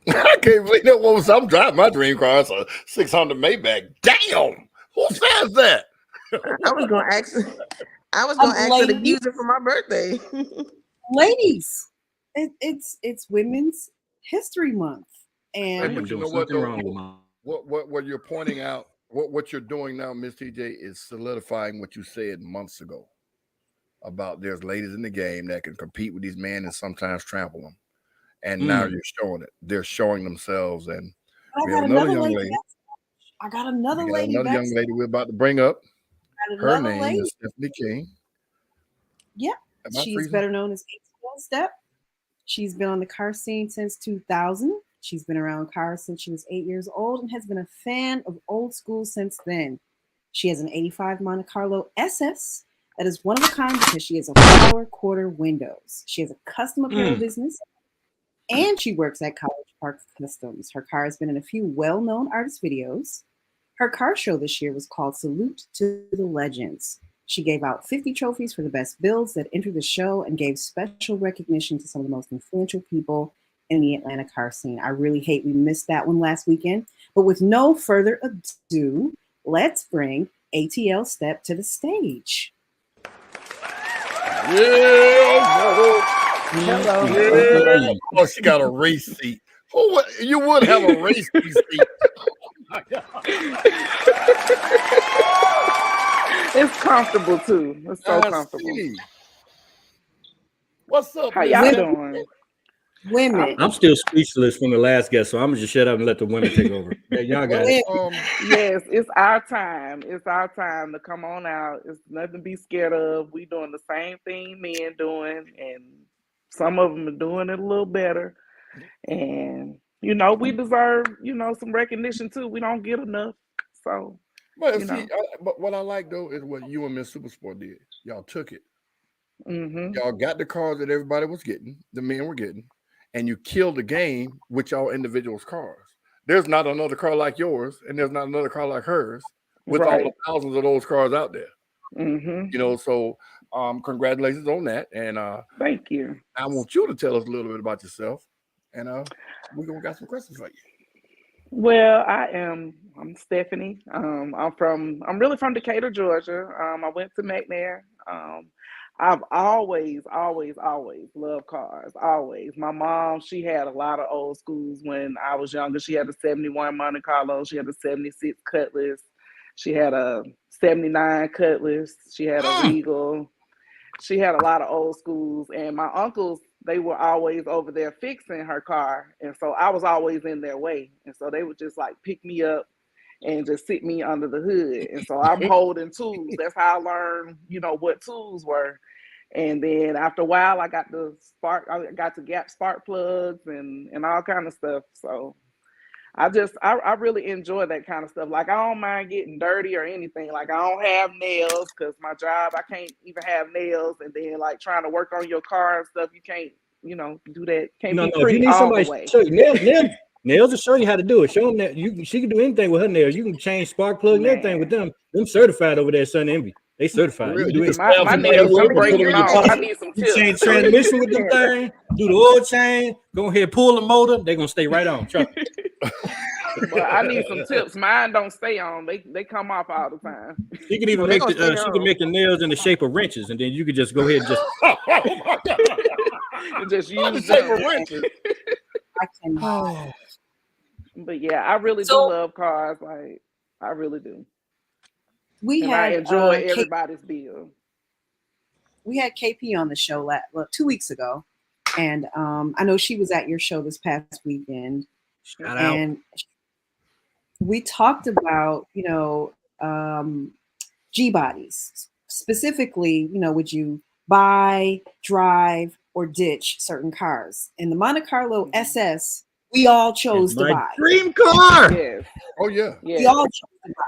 I can't believe that was. I'm driving my dream car. It's a 600 Maybach. Damn, who says that? I was gonna ask her to use it for my birthday. Ladies, it's Women's History Month, and But you know what you're pointing out, what you're doing now, Miss TJ, is solidifying what you said months ago about there's ladies in the game that can compete with these men and sometimes trample them. And now you're showing it. They're showing themselves. And we have another young lady. I got another lady. Another young lady we're about to bring up. Her name is Stephanie King. Yep. She's better known as ATL Step. She's been on the car scene since 2000. She's been around cars since she was 8 years old and has been a fan of old school since then. She has an 85 Monte Carlo SS that is one of a kind because she has a 4-quarter windows. She has a custom apparel business. And she works at College Park Customs. Her car has been in a few well-known artist videos. Her car show this year was called Salute to the Legends. She gave out 50 trophies for the best builds that entered the show and gave special recognition to some of the most influential people in the Atlanta car scene. I really hate we missed that one last weekend. But with no further ado, let's bring ATL Step to the stage. Yeah. Hello. Yeah. Oh, she got a race seat. Oh, you would have a race seat. Oh, it's comfortable too. It's so comfortable. What's up? How y'all doing? Women. I'm still speechless from the last guest, so I'm gonna just shut up and let the women take over. Yeah, y'all got it. Yes, it's our time. It's our time to come on out. It's nothing to be scared of. We doing the same thing men doing, and some of them are doing it a little better. And you know, we deserve, you know, some recognition too. We don't get enough. So but but what I like though is what you and Miss Supersport did. Y'all took it. Y'all got the cars that everybody was getting, the men were getting, and you killed the game with y'all individuals' cars. There's not another car like yours, and there's not another car like hers with all the thousands of those cars out there. You know, so congratulations on that. And thank you. I want you to tell us a little bit about yourself, and we're gonna got some questions for you. Well, I'm Stephanie. I'm really from Decatur, Georgia. I went to McNair. I've always loved cars. Always. My mom, she had a lot of old schools when I was younger. She had a 71 Monte Carlo. She had a 76 Cutlass. She had a 79 Cutlass. She had a Regal. She had a lot of old schools. And my uncles, they were always over there fixing her car. And so I was always in their way. And so they would just like pick me up and just sit me under the hood. And so I'm holding tools. That's how I learned, you know, what tools were. And then after a while, I got to gap spark plugs and all kind of stuff. So I really enjoy that kind of stuff. Like, I don't mind getting dirty or anything. Like, I don't have nails because my job, I can't even have nails. And then like trying to work on your car and stuff, you can't, you know, do that. Can't be pretty if you need all somebody the way. to show you nails will show you how to do it. Show them that she can do anything with her nails. You can change spark plug and everything with them. Them certified over there, Sun Envy. They certified. You can do it. My nails are breaking off. I need some tips. Change transmission with them thing. Do the oil change. Go ahead, pull the motor. They're gonna stay right on. Trust me. But I need some tips. Mine don't stay on. They come off all the time. She could even make the nails in the shape of wrenches, and then you could just go ahead and just oh my God. and just use the shape them. of wrenches. I cannot. But yeah, I really do love cars. Like I really do. I enjoy everybody's bill. We had KP on the show 2 weeks ago, and I know she was at your show this past weekend. Shout out. We talked about, G bodies specifically. Would you buy, drive, or ditch certain cars? In the Monte Carlo SS, we all chose to buy. Dream car. Yes. Oh yeah. We all chose to buy.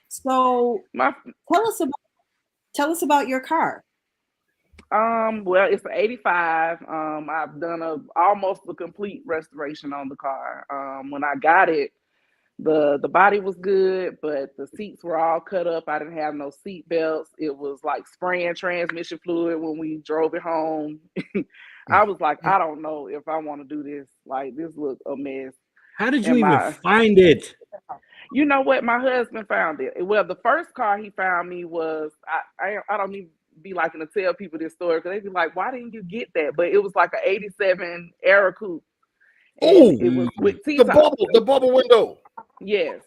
So tell us about your car. Well, it's an 85. I've done almost a complete restoration on the car. When I got it, the body was good, but the seats were all cut up. I didn't have no seat belts. It was like spraying transmission fluid when we drove it home. I was like, I don't know if I want to do this. Like, this looks a mess. How did you even find it? You know what? My husband found it. Well, the first car he found me was, I don't even be liking to tell people this story because they be like, why didn't you get that? But it was like an 87 Era Coupe. Oh, it was with the bubble window. Yes.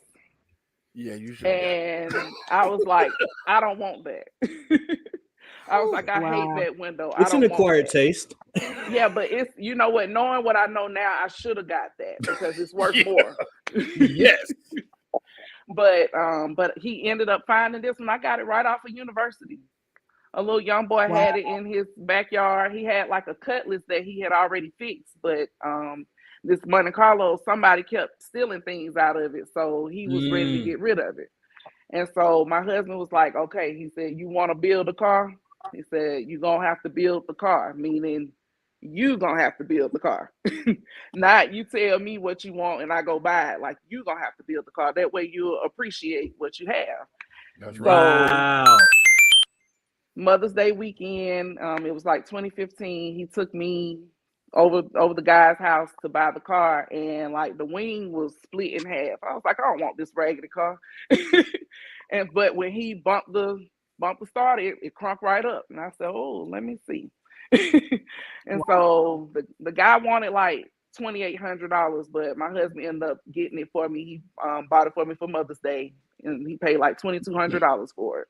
Yeah, you should. And I was like, I don't want that. I was like, I hate that window. It's an acquired taste. Yeah, but it's, you know what? Knowing what I know now, I should have got that because it's worth more. Yes. But he ended up finding this one. I got it right off of university. A little young boy had it in his backyard. He had like a Cutlass that he had already fixed, but this Monte Carlo, somebody kept stealing things out of it, so he was ready to get rid of it. And so my husband was like, okay, he said, you want to build a car? He said, you're going to have to build the car, meaning you going to have to build the car. Not you tell me what you want and I go buy it. Like, you going to have to build the car. That way you'll appreciate what you have. That's right. Wow. Mother's Day weekend, it was like 2015. He took me over the guy's house to buy the car, and like the wing was split in half. I was like, I don't want this raggedy car. But when he bumped the starter, it crunked right up, and I said, oh, let me see. And so the guy wanted like $2,800, but my husband ended up getting it for me. He bought it for me for Mother's Day, and he paid like $2,200 for it.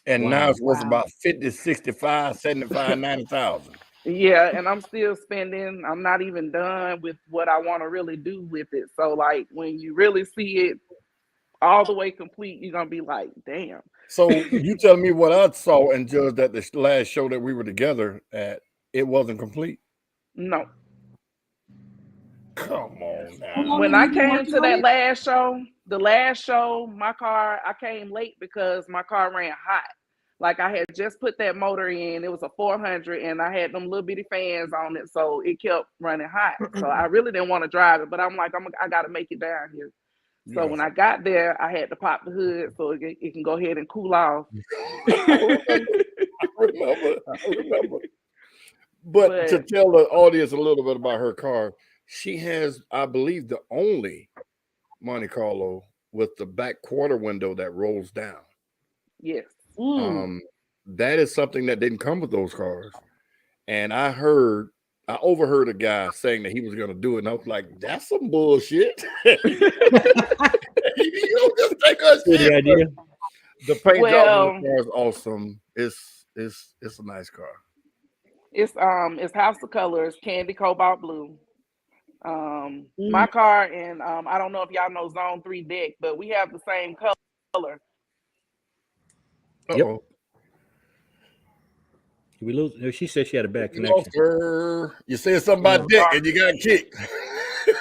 And now it's worth about 50, 65, 75, 90,000. Yeah, and I'm still spending. I'm not even done with what I want to really do with it. So like when you really see it all the way complete, you're gonna be like, damn. So you tell me what I saw and judged at the last show that we were together at, it wasn't complete? No. Come on now. When I came to that the last show, my car, I came late because my car ran hot. Like I had just put that motor in, it was a 400 and I had them little bitty fans on it. So it kept running hot. So I really didn't want to drive it, but I'm like, I got to make it down here. So when I got there, I had to pop the hood so it can go ahead and cool off. I remember. But to tell the audience a little bit about her car, she has, I believe, the only Monte Carlo with the back quarter window that rolls down. Yes. That is something that didn't come with those cars. And I overheard a guy saying that he was going to do it. And I was like, that's some bullshit. You don't just take us. The idea. The paint job on the car is awesome. It's a nice car. It's House of Colors, candy cobalt blue. My car, and I don't know if y'all know Zone 3 deck, but we have the same color. Yep. Did we lose? She said she had a bad connection. You said something about dick and you got kicked.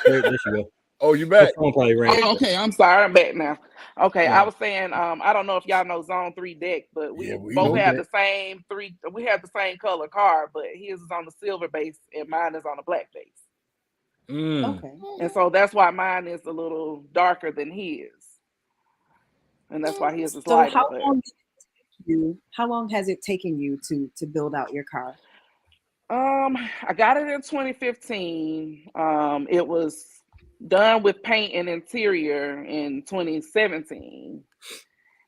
There she go. Oh, you back? Probably ran. Oh, okay, I'm sorry, I'm back now. Okay, I was saying, I don't know if y'all know Zone 3 deck, but we both have the same we have the same color car, but his is on the silver base and mine is on the black base. Okay. And so that's why mine is a little darker than his. And that's why his is lighter. How long has it taken you to build out your car? I got it in 2015. It was done with paint and interior in 2017.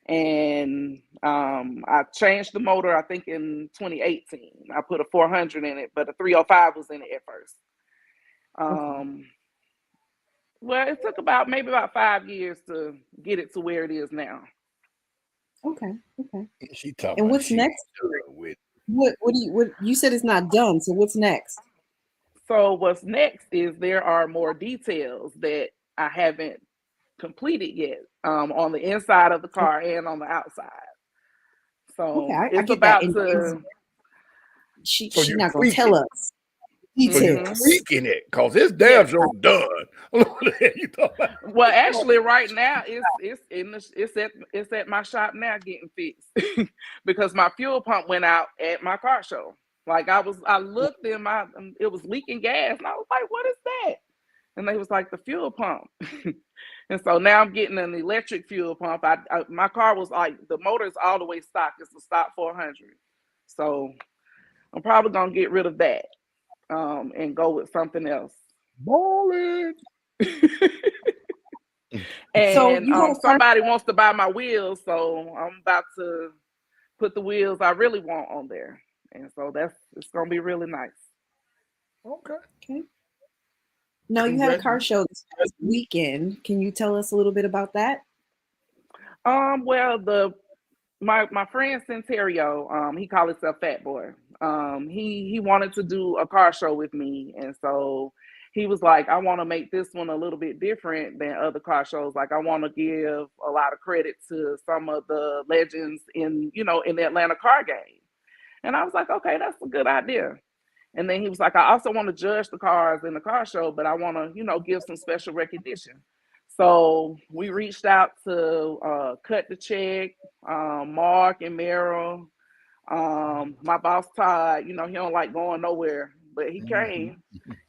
And I changed the motor, I think, in 2018. I put a 400 in it, but a 305 was in it at first. Well, it took maybe about 5 years to get it to where it is now. Okay. She talking. And what's next? What you said it's not done, so what's next? So what's next is there are more details that I haven't completed yet, on the inside of the car and on the outside. So it's about to. She's not gonna tell us details. So you're tweaking it because it's damn sure done. Well, actually, right now it's at my shop now getting fixed because my fuel pump went out at my car show. Like I looked in it was leaking gas, and I was like, "What is that?" And they was like, "The fuel pump." And so now I'm getting an electric fuel pump. My car was like, the motor is all the way stock. It's a stock 400. So I'm probably gonna get rid of that and go with something else. Ballin'. And so somebody wants to buy my wheels, so I'm about to put the wheels I really want on there. And so it's gonna be really nice. Okay. No, you had a car show this past weekend. Can you tell us a little bit about that? Well, my friend Centerio, he called himself Fat Boy. He wanted to do a car show with me, and so he was like, I want to make this one a little bit different than other car shows. Like, I want to give a lot of credit to some of the legends in the Atlanta car game. And I was like, okay, that's a good idea. And then he was like, I also want to judge the cars in the car show, but I want to, give some special recognition. So we reached out to Cut the Check, Mark and Meryl, my boss Todd. He don't like going nowhere, but he came.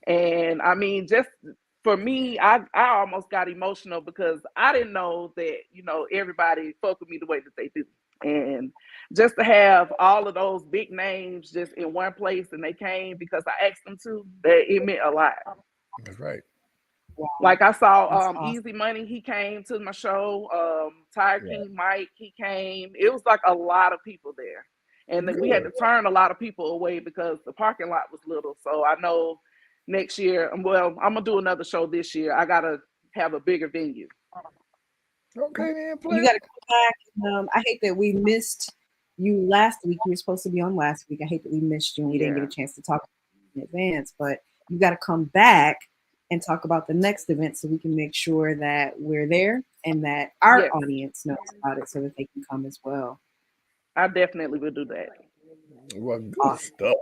And I mean, just for me, I almost got emotional because I didn't know that, everybody fuck with me the way that they do. And just to have all of those big names just in one place, and they came because I asked them to, that it meant a lot. That's right. Wow. Like I saw awesome. Easy Money, he came to my show. Tiger King Mike, he came. It was like a lot of people there. And then we had to turn a lot of people away because the parking lot was little. So I know next year, I'm gonna do another show this year. I gotta have a bigger venue. Okay, man. You gotta come back. I hate that we missed you last week. You were supposed to be on last week. I hate that we missed you and we didn't get a chance to talk in advance. But you got to come back and talk about the next event so we can make sure that we're there and that our audience knows about it so that they can come as well. I definitely will do that. Well, good stuff.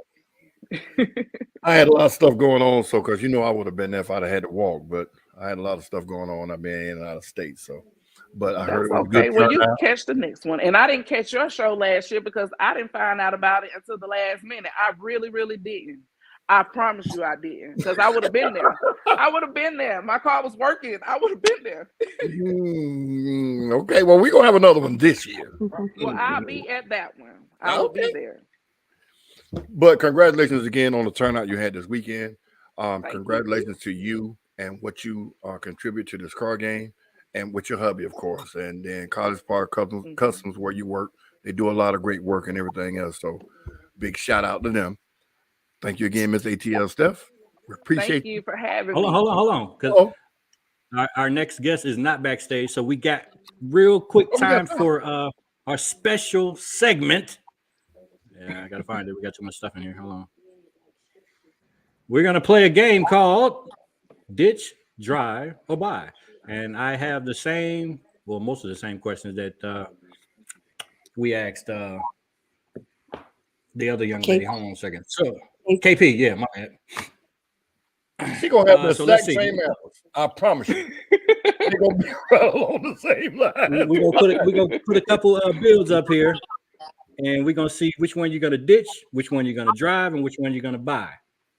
I had a lot of stuff going on, so because I would have been there if I'd have had to walk, but I had a lot of stuff going on. I've been in and out of state, so. But I heard it was okay. Good well, you can catch the next one. And I didn't catch your show last year because I didn't find out about it until the last minute. I really, really didn't. I promise you I didn't, because I would have been there. I would have been there. My car was working. I would have been there. Okay, well, we're going to have another one this year. Well, I'll be at that one. I will be there. But congratulations again on the turnout you had this weekend. Congratulations to you and what you contribute to this car game. And with your hubby, of course, and then College Park Customs, where you work, they do a lot of great work and everything else. So, big shout out to them. Thank you again, Miss ATL Steph. We appreciate. Thank you for having me. Hold on, because our next guest is not backstage, so we got real quick time for our special segment. Yeah, I gotta find it. We got too much stuff in here. Hold on. We're gonna play a game called Ditch, Drive, or Buy. And I have most of the same questions that we asked the other young lady. Hold on a second. So, KP, yeah, my bad. She's going to have the exact same answers. I promise you. They're going to be right along the same line. We're going to put a couple of builds up here, and we're going to see which one you're going to ditch, which one you're going to drive, and which one you're going to buy.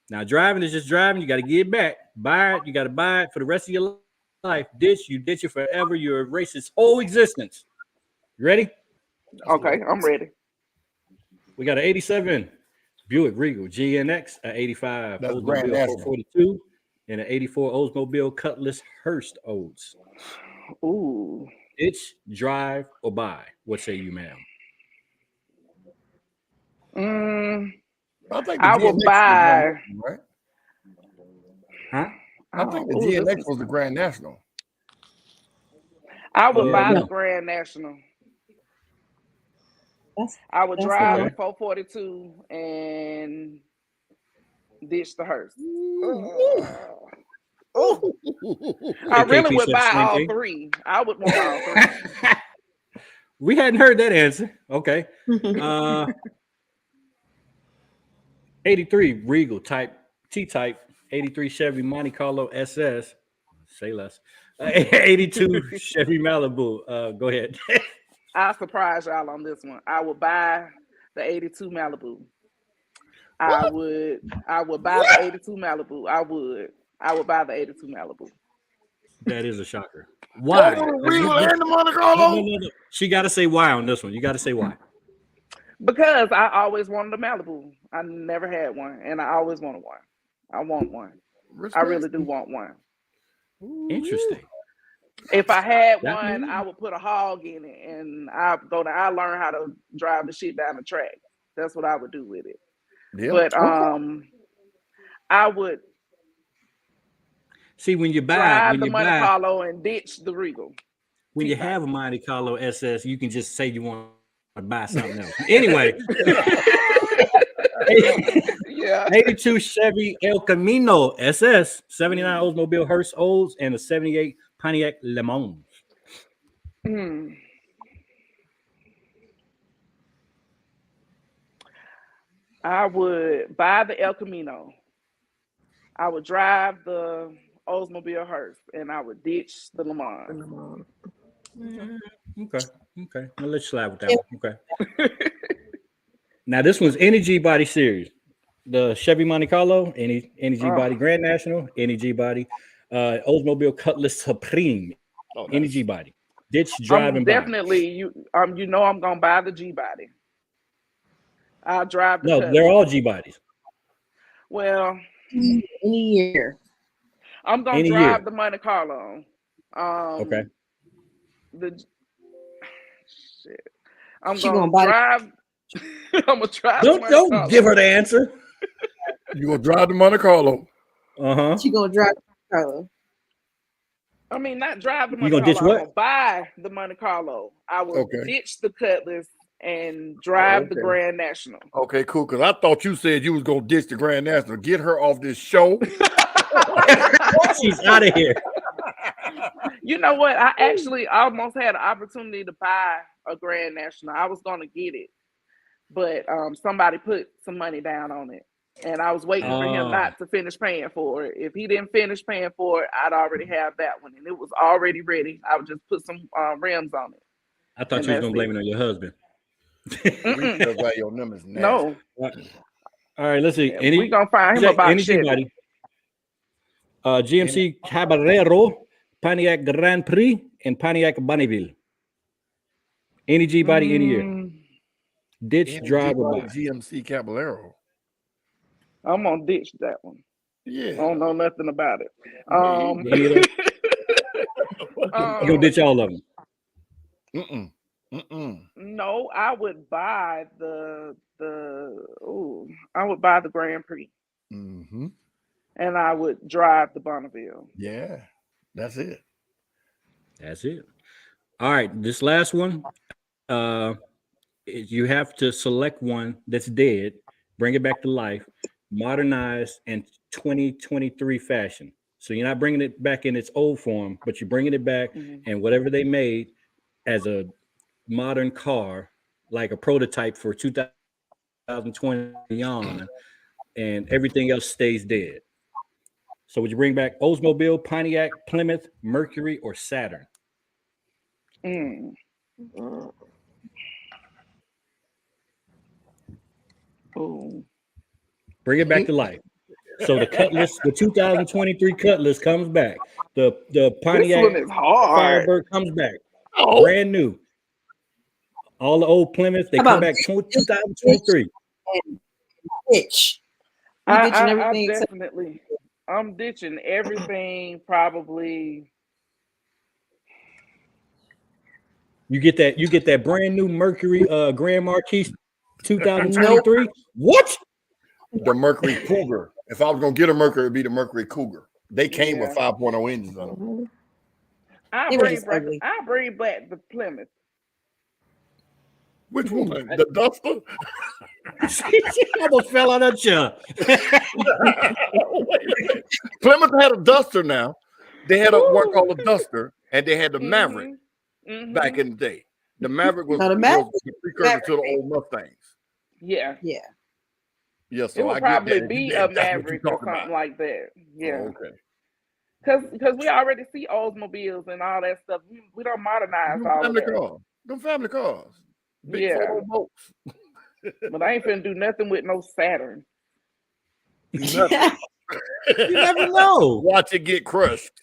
Now, driving is just driving. You got to get it back. Buy it. You got to buy it for the rest of your life. You ditch it forever. You erase its whole existence. You ready? Okay, I'm ready. We got an 87 Buick Regal GNX, an 85 That's Oldsmobile Grand National. 442, and an 84 Oldsmobile Cutlass Hearst Olds. Ooh. Ditch, drive, or buy? What say you, ma'am? I think I will buy. Right? Huh? I think the GNX was the Grand National. I would buy no. the Grand National. That's I would that's drive the the 442 and ditch the hearse. I really would buy all three. I would want all three. We hadn't heard that answer. Okay. 83 Regal type T-type, 83 Chevy Monte Carlo SS. Say less. 82 Chevy Malibu. Go ahead. I'll surprise y'all on this one. I would buy the 82 Malibu. I would buy the 82 Malibu. I would buy the 82 Malibu. That is a shocker. Why? Regal and the Monte Carlo? No. She got to say why on this one. You got to say why. Because I always wanted a Malibu. I never had one, and I always wanted one. I want one. I really do want one. Interesting. If I had one, I would put a hog in it, and I learn how to drive the shit down the track. That's what I would do with it. Yeah. But I would see when you buy drive the Monte Carlo and ditch the Regal. When you have a Monte Carlo SS, you can just say you want to buy something else. Anyway, 82 Chevy El Camino SS, 79 Oldsmobile Hearst Olds, and a 78 Pontiac Le Mans. I would buy the El Camino. I would drive the Oldsmobile Hearst, and I would ditch the Le Mans. Okay. Well, let's slide with that one. Okay. Now this one's any G body series. The Chevy Monte Carlo, any G body Grand National, any G body, Oldsmobile Cutlass Supreme, any G body. Ditch, drive, and definitely you know I'm gonna buy the G body. I'll drive the Cutlass. They're all G bodies. Well, any year. I'm gonna drive the Monte Carlo. Okay. I'm gonna drive. I'm gonna drive. Don't give her the answer. You gonna drive the Monte Carlo? She gonna drive the Carlo. I mean, not drive the Monte Carlo. I'm gonna buy the Monte Carlo. I will ditch the Cutlass and drive the Grand National. Okay, cool. Because I thought you said you was gonna ditch the Grand National. Get her off this show. She's out of here. You know what? I actually almost had an opportunity to buy a Grand National. I was gonna get it, but somebody put some money down on it, and I was waiting for him not to finish paying for it. If he didn't finish paying for it, I'd already have that one, and it was already ready. I would just put some rims on it. I thought you was gonna blame it on your husband. Your numbers no. All right, let's see. We're gonna find him about shit. GMC Caballero, Pontiac Grand Prix, and Pontiac Bonneville. Any G body, any year. Ditch, drive, or buy. GMC Caballero. I'm gonna ditch that one. Yeah. I don't know nothing about it. You gonna ditch all of them? No, I would buy the Grand Prix. And I would drive the Bonneville. Yeah, that's it. That's it. All right, this last one, you have to select one that's dead, bring it back to life, modernized and 2023 fashion. So you're not bringing it back in its old form, but you're bringing it back and whatever they made as a modern car, like a prototype for 2020 beyond, and everything else stays dead. So would you bring back Oldsmobile, Pontiac, Plymouth, Mercury, or Saturn? Bring it back to life. So the Cutlass, the 2023 Cutlass comes back. The Pontiac Firebird comes back. Brand new. All the old Plymouth, they come back 2023. Ditch. I definitely. I'm ditching everything probably. You get that brand new Mercury Grand Marquis 2023. Nope. What? The Mercury Cougar. If I was gonna get a Mercury, it'd be the Mercury Cougar. They came with Yeah. 5.0 engines on them. I It was bring just back. ugly. I bring back the Plymouth. Which one? The Duster? She almost fell out of chair. Plymouth had a Duster now. They had a one called a Duster, and they had the Maverick back in the day. The Maverick was, No, the Maverick- was the precursor to the old Mustangs. Yeah. Yeah. Yeah, It so would I probably get that. be That's a what you're Maverick or talking something about. like that. Yeah. Oh, okay. Because we already see Oldsmobiles and all that stuff. We don't modernize Them all of family that. cars. Them family cars. Big Yeah. photo boats. But I ain't finna do nothing with no Saturn. Nothing. You never know. Watch it get crushed.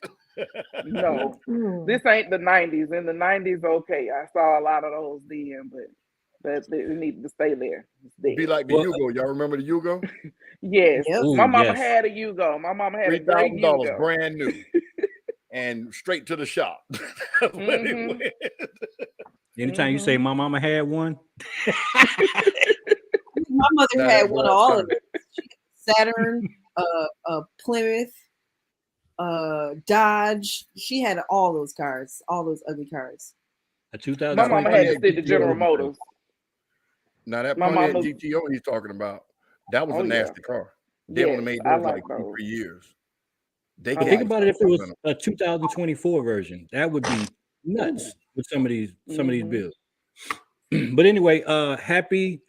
No. This ain't the 90s. In the 90s, okay. I saw a lot of those then, but they need to stay there. It's Be dead. like the Yugo. Y'all remember the Yugo? Yes. Yep. My Ooh, mama yes. had a Yugo. My mama had a great $3,000 Yugo. brand new. And straight to the shop. That's what it Mhm. went. Anytime you say my mama had one, My mother Now had that one of was all funny. of it. Saturn, Plymouth, Dodge. She had all those cars, all those ugly cars. a My mama had to 2020. stick to General Motors. Now that My Pontiac mama's- GTO he's talking about, that was Oh, a yeah. nasty car. They only Yes, made I those like like those. 2-3 years. They I But got think like about it if it was them. a 2024 version. That would be nuts with some of these Mhm. builds. But anyway, happy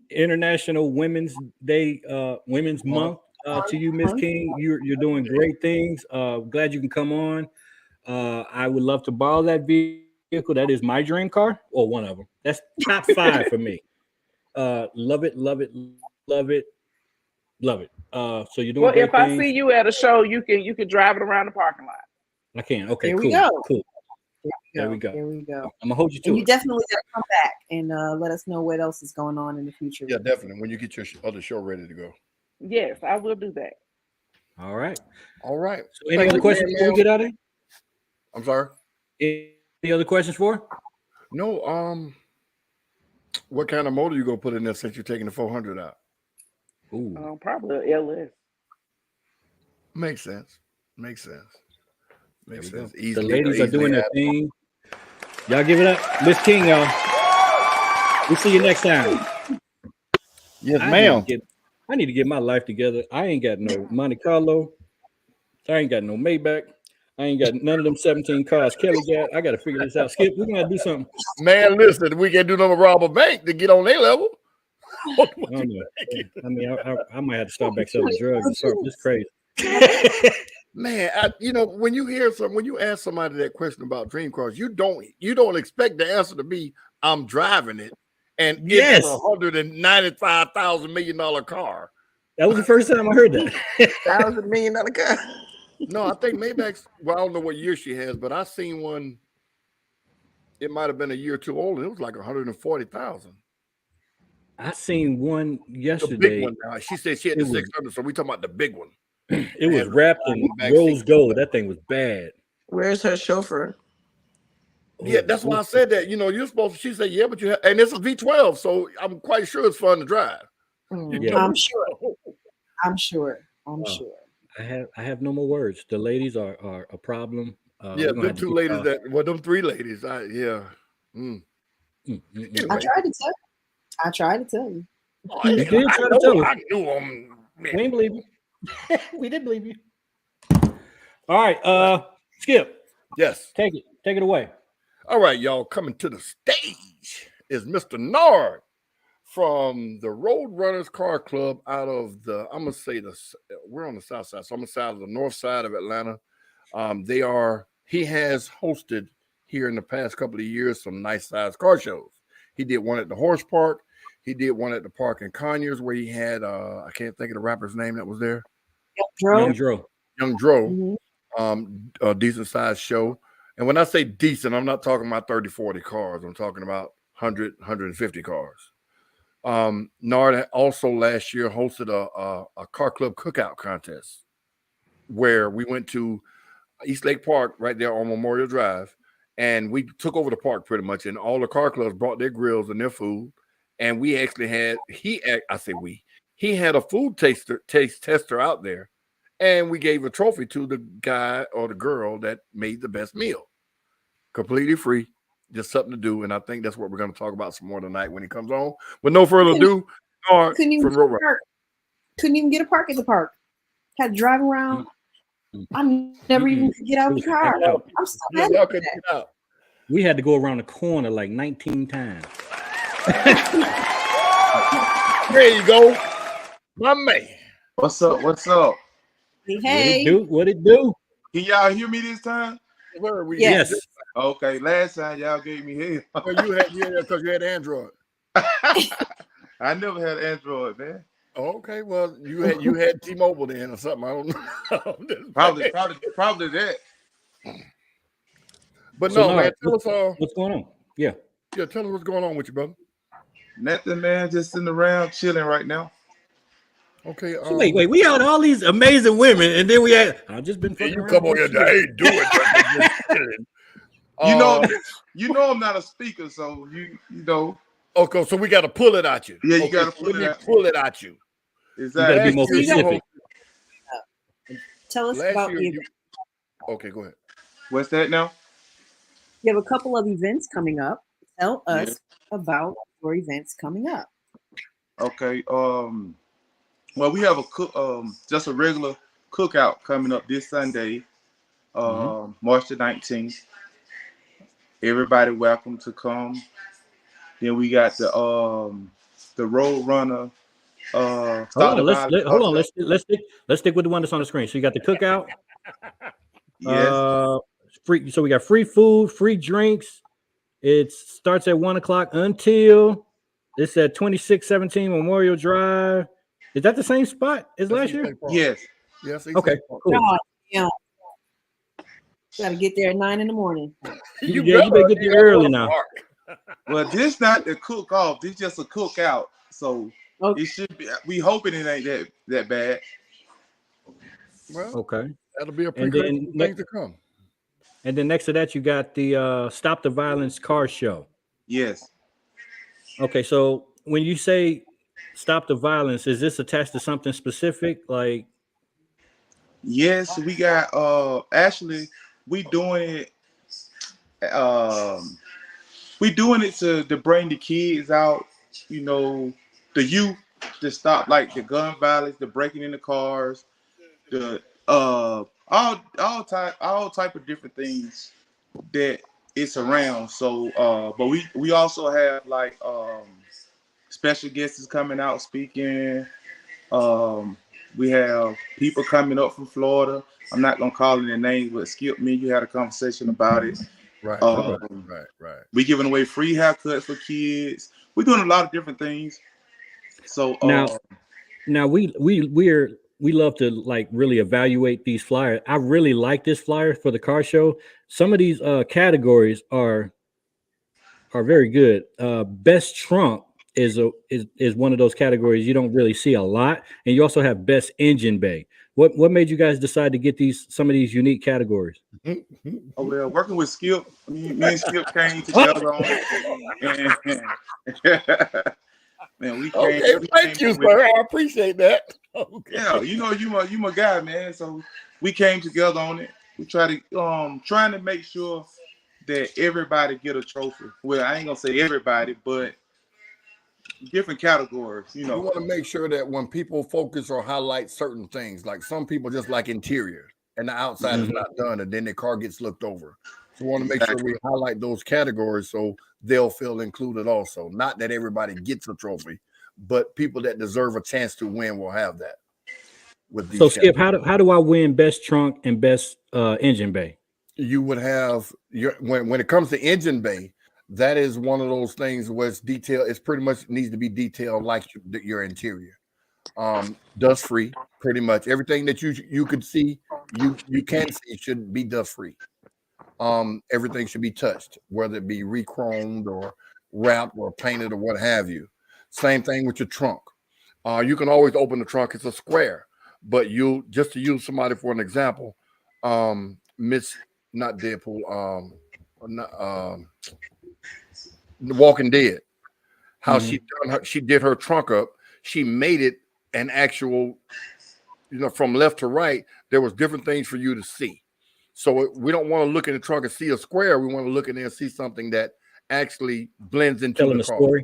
International Women's Day, Women's Month to you, Miss King. You're doing great things. Glad you can come on. I would love to borrow that vehicle. That is my dream car, or one of them. That's top 5 for me. Love it, love it, love it, love it. So you're doing Well, great if I things. see you at a show, you can drive it around the parking lot. I can. Okay, Here cool. we go. Cool. There we go. There we go. I'm gonna hold you to And it. you definitely got to come back and let us know what else is going on in the future. Yeah, definitely. When you get your other show ready to go. Yes, I will do that. All right. All right. So any other questions before we get out of here? I'm sorry. Any other questions for her? No. What kind of motor you gonna put in there since you're taking the 400 out? Ooh. Probably a LS. Makes sense. Makes sense. Makes There we sense. go. Easily, The ladies are doing their add- thing. Y'all give it up. Miss King, y'all. We'll see you next time. Yes, I ma'am. need to get my life together. I ain't got no Monte Carlo. I ain't got no Maybach. I ain't got none of them 17 cars Kelly got. I got to figure this out. Skip, we're going to do something. Man, listen, we can do nothing rob a bank to get on their level. I don't know. I mean, I might have to start back selling drugs or something. It's crazy. Man, when you hear when you ask somebody that question about dream cars, you don't expect the answer to be I'm driving it, and Yes. it's $195,000 million car. That was the first time I heard that. $1,000 million car. No, I think Maybach's. Well, I don't know what year she has, but I seen one. It might have been a year or two old. And it was like 140,000. I seen one The yesterday. big one. Now. She said she had It the was- 600, so we talking about the big one. It was wrapped in back rose seat. gold. That thing was bad. Where's her chauffeur? Yeah, that's why I said that. You're supposed to. She said, yeah, but you have, and it's a V12, so I'm quite sure it's fun to drive. Yeah. I'm sure. I'm sure. I have no more words. The ladies are a problem. Yeah, them two ladies them 3 ladies. Yeah. I tried to tell you. I tried to tell you. You did try to tell us. I knew them. We didn't believe you. We did believe you. All right, Skip. Yes. Take it away. All right, y'all. Coming to the stage is Mr. Nard from the RoadRunnaz Car Club out of we're on the south side, so I'm outside of the north side of Atlanta. He has hosted here in the past couple of years some nice sized car shows. He did one at the Horse Park. He did one at the park in Conyers where he had I can't think of the rapper's name that was there. Young Dro. Mm-hmm. A decent sized show. And when I say decent, I'm not talking about 30, 40 cars. I'm talking about 100, 150 cars. Nard also last year hosted a car club cookout contest. where we went to East Lake Park right there on Memorial Drive, and we took over the park pretty much, and all the car clubs brought their grills and their food, and we actually had he had a food taste tester out there, and we gave a trophy to the guy or the girl that made the best meal, completely free, just something to do. And I think that's what we're going to talk about some more tonight when he comes on. With no further ado, couldn't even get a park at the park. Had to drive around. I never even could get out of the car. I'm so mad at that. We had to go around the corner like 19 times. There you go, my man. What's up? What's up? Hey. What it do? Can y'all hear me this time? Yes. Okay. Last time y'all gave me hell. Well, you had because you had Android. I never had Android, man. Okay, well, you had T-Mobile then or something. I don't know. probably that. But so no, man, tell us what's going on. Yeah, tell us what's going on with you, brother. Nothing, man. Just sitting around chilling right now. Okay. So wait. We had all these amazing women, and then we had. I've just been. You come on here, hey, do it. You know, I'm not a speaker, so you know. Okay, so we got to pull it at you. Yeah, you got to pull it at you. Exactly. You got to be more specific. Tell us about Okay, go ahead. What's that now? You have a couple of events coming up. Tell us about your events coming up. Okay. Well, we have just a regular cookout coming up this Sunday, March the 19th. Everybody welcome to come. Then we got the RoadRunnaz. Hold on. Let's stick with the one that's on the screen. So you got the cookout. Yes. Free. So we got free food, free drinks. It starts at 1:00 until it's at 2617 Memorial Drive. Is that the same spot as last year? Yes. Okay. Cool. Yeah. Got to get there at 9 a.m. You better get there early now. Well, this not the cook off. This just a cookout. So it should be. We hoping it ain't that bad. Well, okay. That'll be a pretty thing to come. And then next to that, you got the Stop the Violence car show. Yes. Okay, so when you say Stop the Violence, is this attached to something specific? Like, yes, we got actually we doing it to bring the kids out, you know, the youth, to stop like the gun violence, the breaking into cars, the all type of different things that it's around. So but we also have like special guests coming out speaking. We have people coming up from Florida. I'm not gonna call in their names, but Skip, me, you had a conversation about it. Right. We giving away free haircuts for kids. We're doing a lot of different things. So now we love to like really evaluate these flyers. I really like this flyer for the car show. Some of these categories are very good. Best trunk is one of those categories you don't really see a lot, and you also have best engine bay. What made you guys decide to get some of these unique categories? Oh, well, working with Skip, me and Skip came together on it. Man, we came. Okay, thank you, sir. I appreciate that. Okay. Yeah, you know, you my guy, man. So we came together on it. We try to trying to make sure that everybody get a trophy. Well, I ain't gonna say everybody, but different categories, you know. We want to make sure that when people focus or highlight certain things, like some people just like interior and the outside is not done, and then their car gets looked over. So we want to make sure we highlight those categories so they'll feel included also. Not that everybody gets a trophy, but people that deserve a chance to win will have that. With these Skip, how do I win best trunk and best engine bay? You would have when it comes to engine bay, that is one of those things where it's detailed. It's pretty much needs to be detailed like your interior. Dust free, pretty much everything that you could see, you can see should be dust free. Everything should be touched, whether it be re-chromed or wrapped or painted or what have you. Same thing with your trunk. You can always open the trunk. It's a square, But you just to use somebody for an example, Miss not Deadpool, The Walking Dead. How she did her trunk up. She made it an actual, from left to right. There was different things for you to see. So we don't want to look in the trunk and see a square. We want to look in there and see something that actually blends into the car. Story.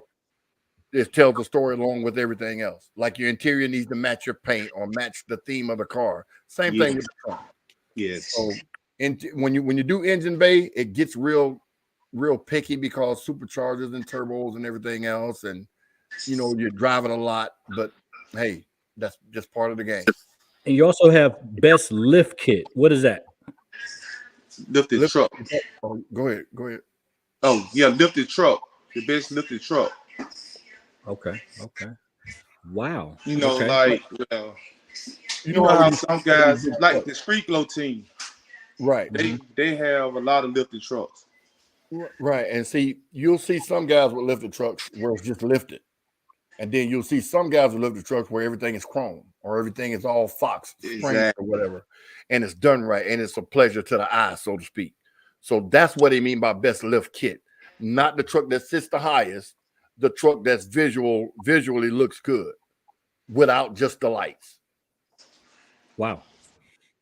It tells the story along with everything else. Like your interior needs to match your paint or match the theme of the car. Same thing with the trunk. Yes. So when you do engine bay, it gets real picky because superchargers and turbos and everything else, and you're driving a lot. But hey, that's just part of the game. And you also have best lift kit. What is that? Lifted truck. Oh, go ahead. Oh yeah, lifted truck. The best lifted truck. Okay. Wow. Like how some guys like the Street Glow team. Right. They have a lot of lifted trucks. Right. And see, you'll see some guys with lifted trucks where it's just lifted. And then you'll see some guys with lifted trucks where everything is chrome or everything is all Fox springs or whatever. And it's done right. And it's a pleasure to the eye, so to speak. So that's what they mean by best lift kit. Not the truck that sits the highest, the truck that's visually looks good without just the lights. Wow.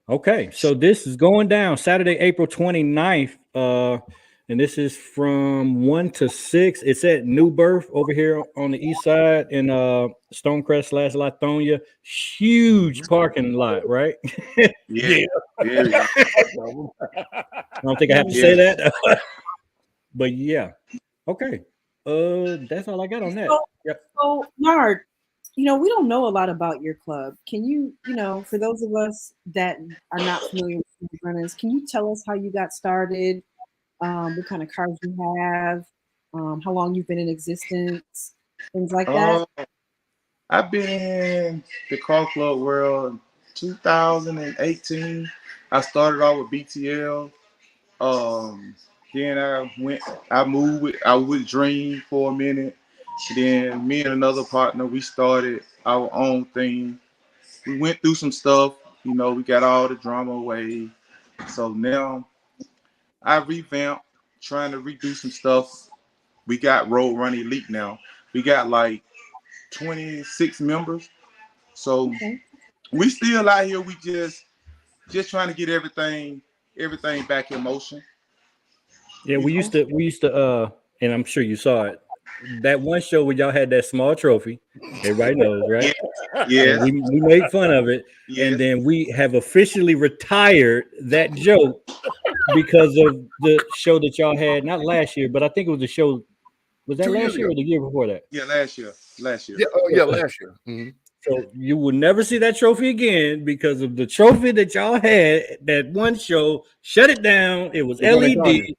Okay, so this is going down Saturday, April 29th. And this is from 1 to 6. It's at New Birth over here on the east side in Stonecrest / Lithonia. Huge parking lot, right? Yeah. I don't think I have to say that. But yeah. Okay. That's all I got on that. So Nard, we don't know a lot about your club. Can you, for those of us that are not familiar with RoadRunnaz, can you tell us how you got started? What kind of cars you have? How long you've been in existence? Things like that. I've been in the car club world in 2018. I started off with BTL. Then I with Dream for a minute. Then me and another partner, we started our own thing. We went through some stuff, we got all the drama away. So now I revamped, trying to redo some stuff. We got RoadRunnaz Elite now. We got like 26 members. So we still out here. We just trying to get everything back in motion. Yeah, we used to, and I'm sure you saw it. That one show where y'all had that small trophy, everybody knows, right? Yeah. We made fun of it, and then we have officially retired that joke because of the show that y'all had, not last year, but I think it was the show. Was that last year or the year before that? Yeah, last year. Yeah, last year. Mm-hmm. So you will never see that trophy again because of the trophy that y'all had. That one show shut it down. It was LED.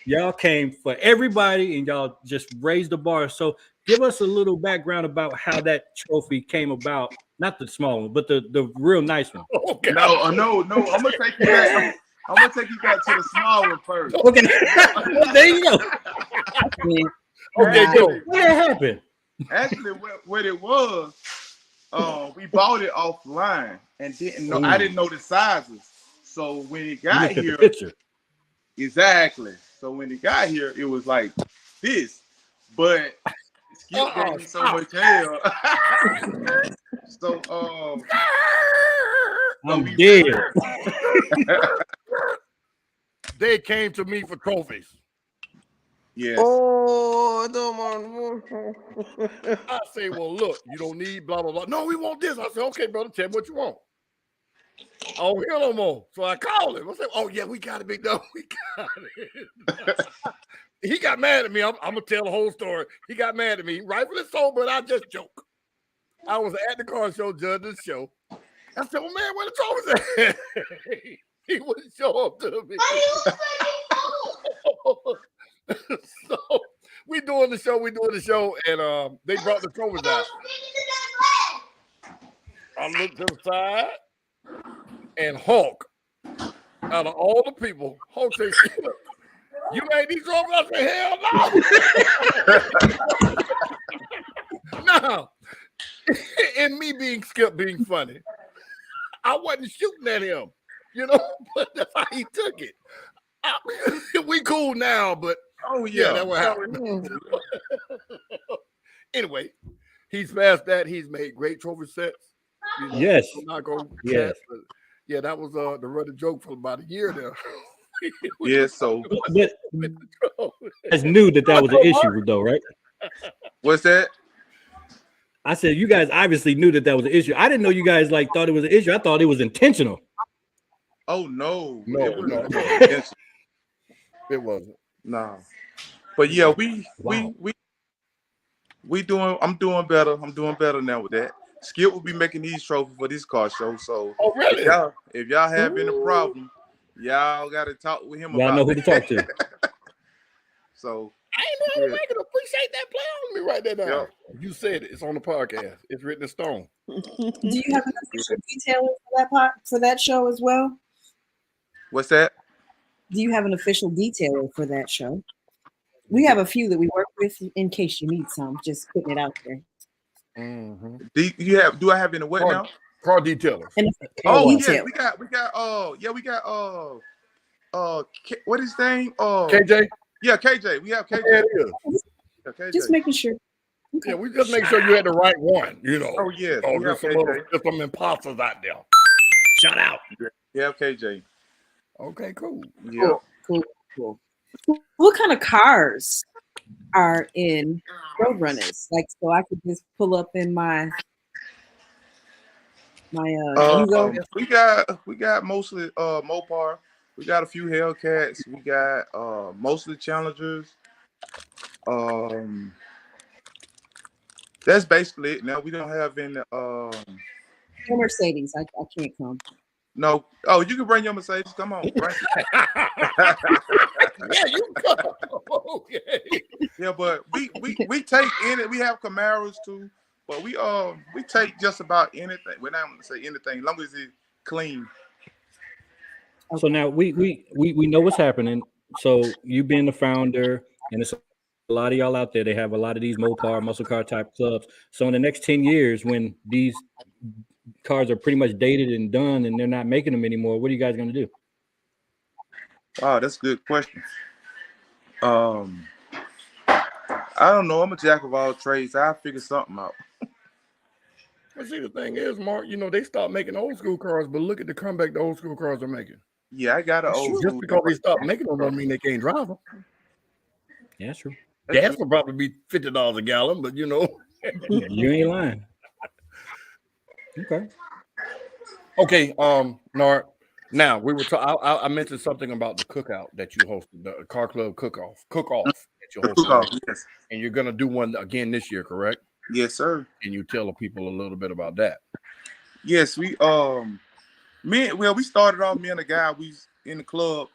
Y'all came for everybody and y'all just raised the bar. So give us a little background about how that trophy came about. Not the small one, but the real nice one. Okay. No. I'm gonna take you back. I'm gonna take you back to the small one first. Okay. There you go. Okay, go. What happened? Actually, what it was, we bought it offline and didn't know. I didn't know the sizes. So when it got here, exactly. So when it got here, it was like this, but Skip gave me so much hell. So I'm dead. They came to me for trophies. Yes. Oh, don't want. I say, well, look, you don't need blah blah blah. No, we want this. I said, okay, brother, tell me what you want. I don't hear no more. So I called him. I said, oh, yeah, we got it, big dog. We got it. He got mad at me. I'm going to tell the whole story. He got mad at me. Rightfully so, but I just joke. I was at the car show, judging the show. I said, well, man, where the trophies at? He wouldn't show up to me. So we doing the show, and they brought the trophies out. I looked to the side. And Hulk, out of all the people, Hulk says, you made these trophies? I said, hell no. No. And me being Skip being funny. I wasn't shooting at him, you know, but that's how he took it. We cool now, but that what happened. Anyway, he's past that. He's made great trophy sets. You know, yes. Yes. But yeah, that was the running joke for about a year there. Yeah, so but guys knew that was an issue, though, right? What's that? I said you guys obviously knew that was an issue. I didn't know you guys like thought it was an issue. I thought it was intentional. Oh no, no. It wasn't. No. But yeah, we doing. I'm doing better. I'm doing better now with that. Skip will be making these trophies for this car show. So really? If y'all have any problem, y'all got to talk with him y'all about know who to talk to. So I ain't know how to make it. Appreciate that play on me. Write that down. You said it. It's on the podcast. It's written in stone. Do you have an official detailer for that show as well? What's that? Do you have an official detailer for that show? We have a few that we work with in case you need some. Just putting it out there. Mm-hmm. Do I have any what now? Car detailers. Yeah, we got what is his name? KJ. Yeah, KJ. We have KJ. Yeah, it is. KJ. Just making sure. Okay. Yeah, we just make sure you had the right one. You know. Oh yeah. There's some imposters out there. Shout out. Yeah, KJ. Okay, cool. Yeah. Cool. What kind of cars are in RoadRunnaz? Like, so I could just pull up in my we got mostly Mopar. We got a few Hellcats. We got mostly Challengers. That's basically it. Now we don't have any Mercedes. I can't come. No. Oh, you can bring your Mercedes. Come on. Bring it. Yeah, you come. Okay. Yeah, but we take any. We have Camaros too, but we take just about anything. We're not going to say anything, as long as it's clean. Okay. So now we know what's happening. So you being the founder, and it's a lot of y'all out there. They have a lot of these Mopar muscle car type clubs. So in the next 10 years, when these cars are pretty much dated and done, and they're not making them anymore, what are you guys going to do? Wow, that's a good question. I don't know. I'm a jack of all trades. I'll figure something out. Well, see, the thing is, Mark, you know, they stopped making old school cars, but look at the comeback the old school cars are making. Yeah, I got an old school. Just because they stopped making them don't mean they can't drive them. Yeah, that's true. Gas will probably be $50 a gallon, but you know. You ain't lying. Okay, Nard. Now we were I mentioned something about the cookout that you hosted, the car club cook-off that you hosted. Yes. And you're gonna do one again this year, correct? Yes, sir. Can you tell the people a little bit about that? Yes, we started off, me and the guy, we in the club.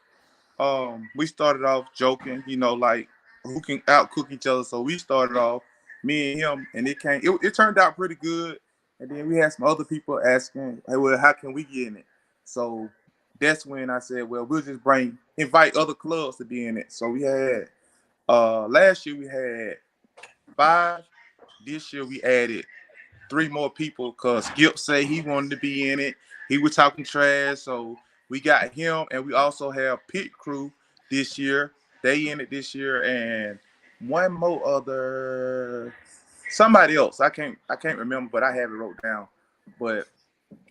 We started off joking, you know, like who can out-cook each other. So we started off, me and him, and it turned out pretty good. And then we had some other people asking, hey, well, how can we get in it? So that's when I said, well, we'll just invite other clubs to be in it. So we had, last year we had 5. This year we added 3 more people because Skip said he wanted to be in it. He was talking trash. So we got him, and we also have Pit Crew this year. They in it this year, and one more other, somebody else. I can't remember, but I have it wrote down. But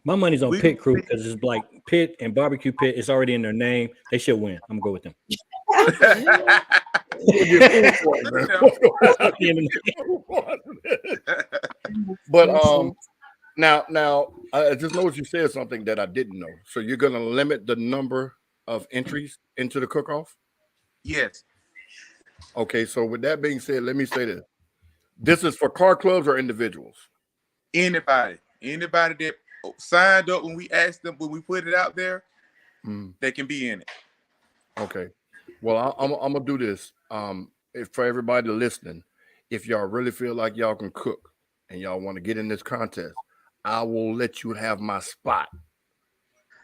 my money's on Pit Crew because it's like Pit and Barbecue Pit. It's already in their name. They should win. I'm gonna go with them. But now I just noticed you said something that I didn't know. So you're gonna limit the number of entries into the cook-off? Yes. Okay, so with that being said, let me say this. This is for car clubs or individuals? Anybody that signed up when we asked them, when we put it out there, they can be in it. Okay. Well, I'm gonna do this. For everybody listening, if y'all really feel like y'all can cook and y'all want to get in this contest, I will let you have my spot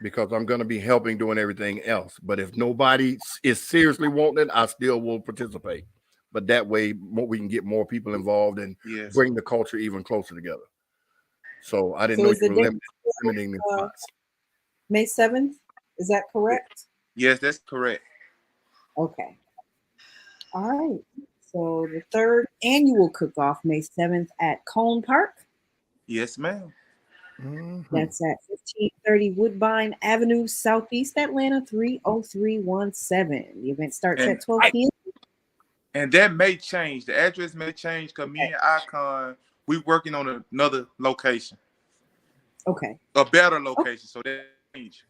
because I'm gonna be helping doing everything else. But if nobody is seriously wanting it, I still will participate. But that way, we can get more people involved and bring the culture even closer together. So I didn't know you were limiting the spots. May 7th. Is that correct? Yes, that's correct. Okay. All right. So the 3rd annual cook-off, May 7th at Cone Park. Yes, ma'am. That's at 1530 Woodbine Avenue, Southeast Atlanta, 30317. The event starts at 12 p.m. And that may change. The address may change because me and Icon, we working on another location. Okay. A better location. So that change.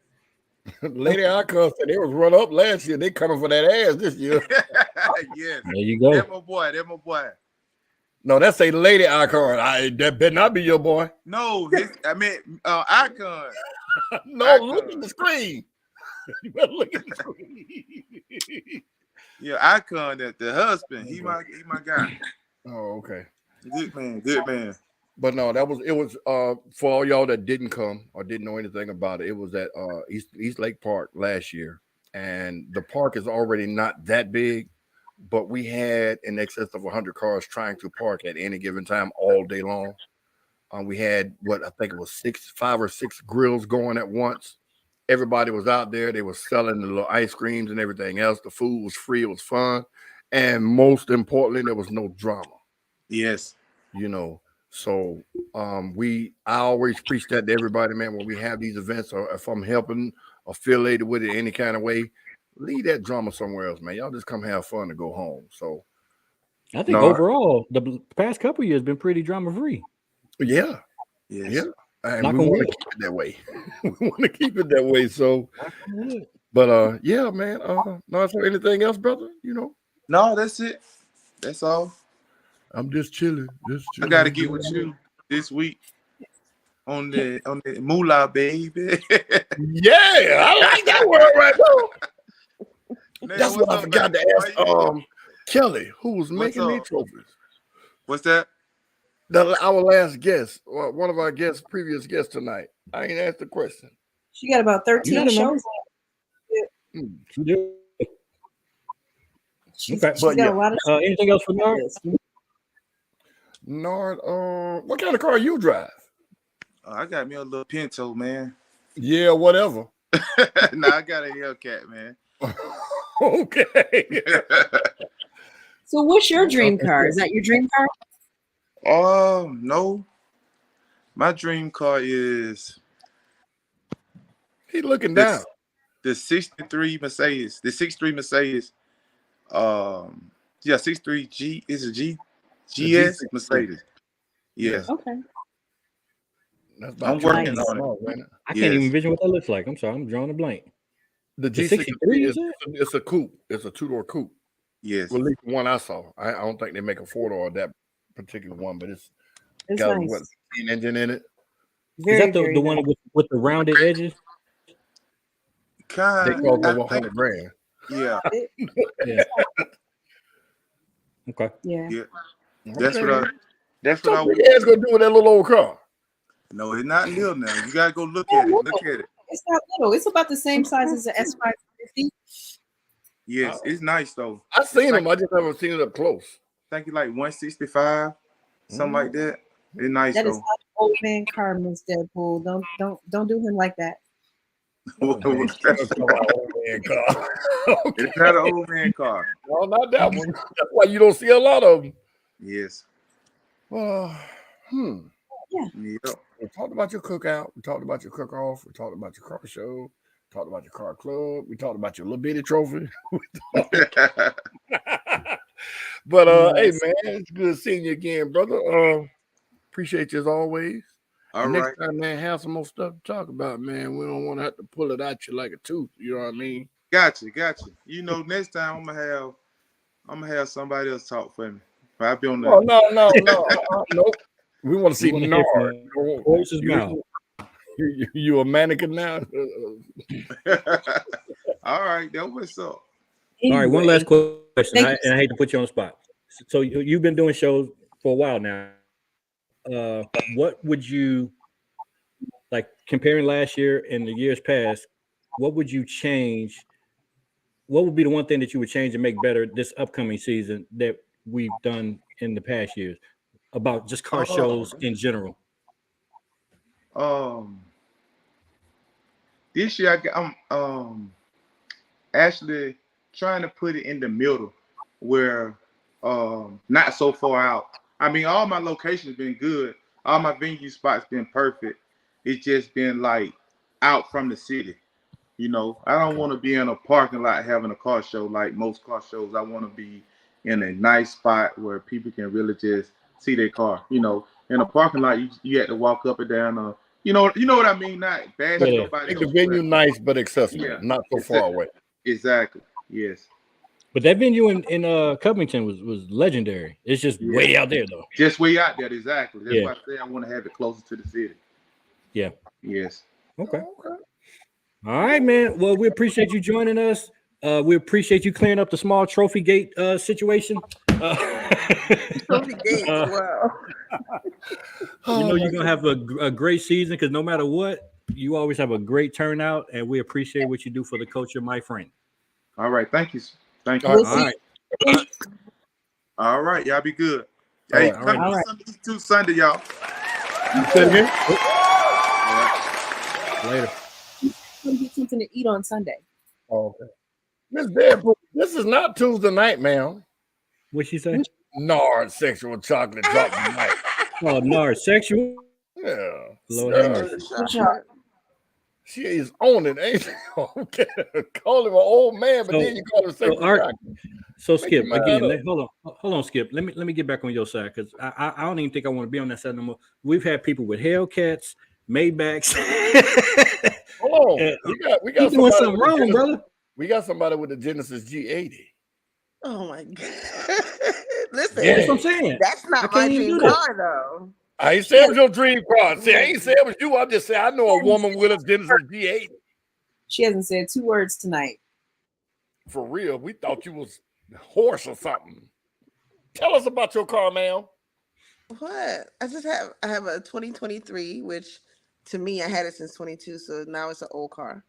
Lady Icon said they was run up last year. They coming for that ass this year. Yes. There you go. That's my boy. That's my boy. No, that's a Lady Icon. That better not be your boy. No, Icon. No, Icon. look at the screen. You better look at the screen. Yeah, Icon, the husband. He my guy. Oh, okay. Good man, good man. But no, it was for all y'all that didn't come or didn't know anything about it. It was at East Lake Park last year, and the park is already not that big, but we had in excess of 100 cars trying to park at any given time all day long. We had what I think it was 5 or 6 grills going at once. Everybody was out there. They were selling the little ice creams and everything else. The food was free. It was fun. And most importantly, there was no drama. Yes. You know, so I always preach that to everybody, man, when we have these events, or if I'm helping affiliated with it any kind of way, leave that drama somewhere else, man. Y'all just come have fun and go home. So I think overall, the past couple of years been pretty drama free. Yeah. Yes. Yeah. And we want to keep it that way. We want to keep it that way. So, but yeah, man. No, so anything else, brother? You know? No, that's it. That's all. I'm just chilling. I gotta get with you this week on the moolah, baby. Yeah, I like that word right now. That's what I forgot to ask Kelly, who was making these trophies. What's that? Our last guest, one of our previous guests tonight. I ain't asked the question. She got about 13 shows. She's got a lot of anything else for Nard? Nard, what kind of car you drive? I got me a little Pinto, man. Yeah, whatever. Nah, I got a Hellcat, man. Okay. So what's your dream car? Is that your dream car? No. My dream car is he looking down. The 63 Mercedes. The 63 Mercedes. 63 G is a GS Mercedes. Yes. Okay. I'm working on it. I can't even envision what that looks like. I'm sorry, I'm drawing a blank. The G63 it's a coupe. It's a 2-door coupe. Yes. Well, at least the one I saw. I don't think they make a 4-door that particular one, but it's got nice. An engine in it. Is that the one with the rounded edges? They call it $100,000. Yeah. Yeah. Okay. Yeah. That's what I What you gonna do with that little old car? No, it's not little now. You gotta go look at it. Look at it. It's not little. It's about the same size as the S550. Yes, it's nice though. I've seen them. I just haven't seen it up close. I think it's like 165, something like that. It's nice That though. is not an old man car, Miss Deadpool. Don't do him like that. It's not an old man car. No, not that one. That's why you don't see a lot of them. Yes. Yeah. Yep. We talked about your cookout. We talked about your cook-off. We talked about your car show. We talked about your car club. We talked about your little bitty trophy. But hey man, it's good seeing you again, brother. Appreciate you as always. All next right. time, man, have some more stuff to talk about, man. We don't want to have to pull it out you like a tooth. You know what I mean? Gotcha. You know, next time I'm gonna have somebody else talk for me. I'll be on the. Oh no. Nope. We want to see Nard. You a mannequin now? All right, that what's up. All right, one last question, and I hate to put you on the spot. So you've been doing shows for a while now. What would you like comparing last year and the years past? What would you change? What would be the one thing that you would change and make better this upcoming season that we've done in the past years about just car shows in general? this year I'm actually trying to put it in the middle where not so far out. I mean, all my locations been good. All my venue spots been perfect. It's just been like out from the city. You know, I don't want to be in a parking lot having a car show like most car shows. I want to be in a nice spot where people can really just see their car. You know, in a parking lot, you have to walk up and down. You know what I mean? Not bashing nobody. Make the venue nice but accessible, not so far away. Exactly. Yes. But that venue in Covington was legendary. It's just way out there though. Just way out there, exactly. That's why I say I want to have it closer to the city. Yeah. Yes. Okay. All right, man. Well, we appreciate you joining us. We appreciate you clearing up the small trophy gate situation. Trophy gate. Wow. You know you're gonna have a great season because no matter what, you always have a great turnout, and we appreciate what you do for the culture, my friend. All right. Thank you. Thank you. All right. All right. Y'all be good. Hey, all right. Sunday, Sunday, y'all. Again? Later. I'm gonna get something to eat on Sunday. Okay. Miss Deadpool, this is not Tuesday night, ma'am. What'd she say? Nard sexual chocolate drop tonight. Oh, Nard sexual? Yeah. Lord have mercy. She is on it, ain't she? Okay. Call him an old man, but then you call him sexual chocolate. So Skip, again, hold on, Skip. Let me get back on your side because I don't even think I want to be on that side no more. We've had people with Hellcats, Maybachs. Oh, we got doing something wrong, brother. We got somebody with the Genesis G80. Oh my God. Listen, that's what I'm saying. That's not my dream car though. I ain't saying it was your dream car. See, I ain't saying it was you. I'm just saying I know a woman with a Genesis G80. She hasn't said 2 words tonight. For real, we thought you was horse or something. Tell us about your car, ma'am. What? I have a 2023, which to me I had it since 22, so now it's an old car.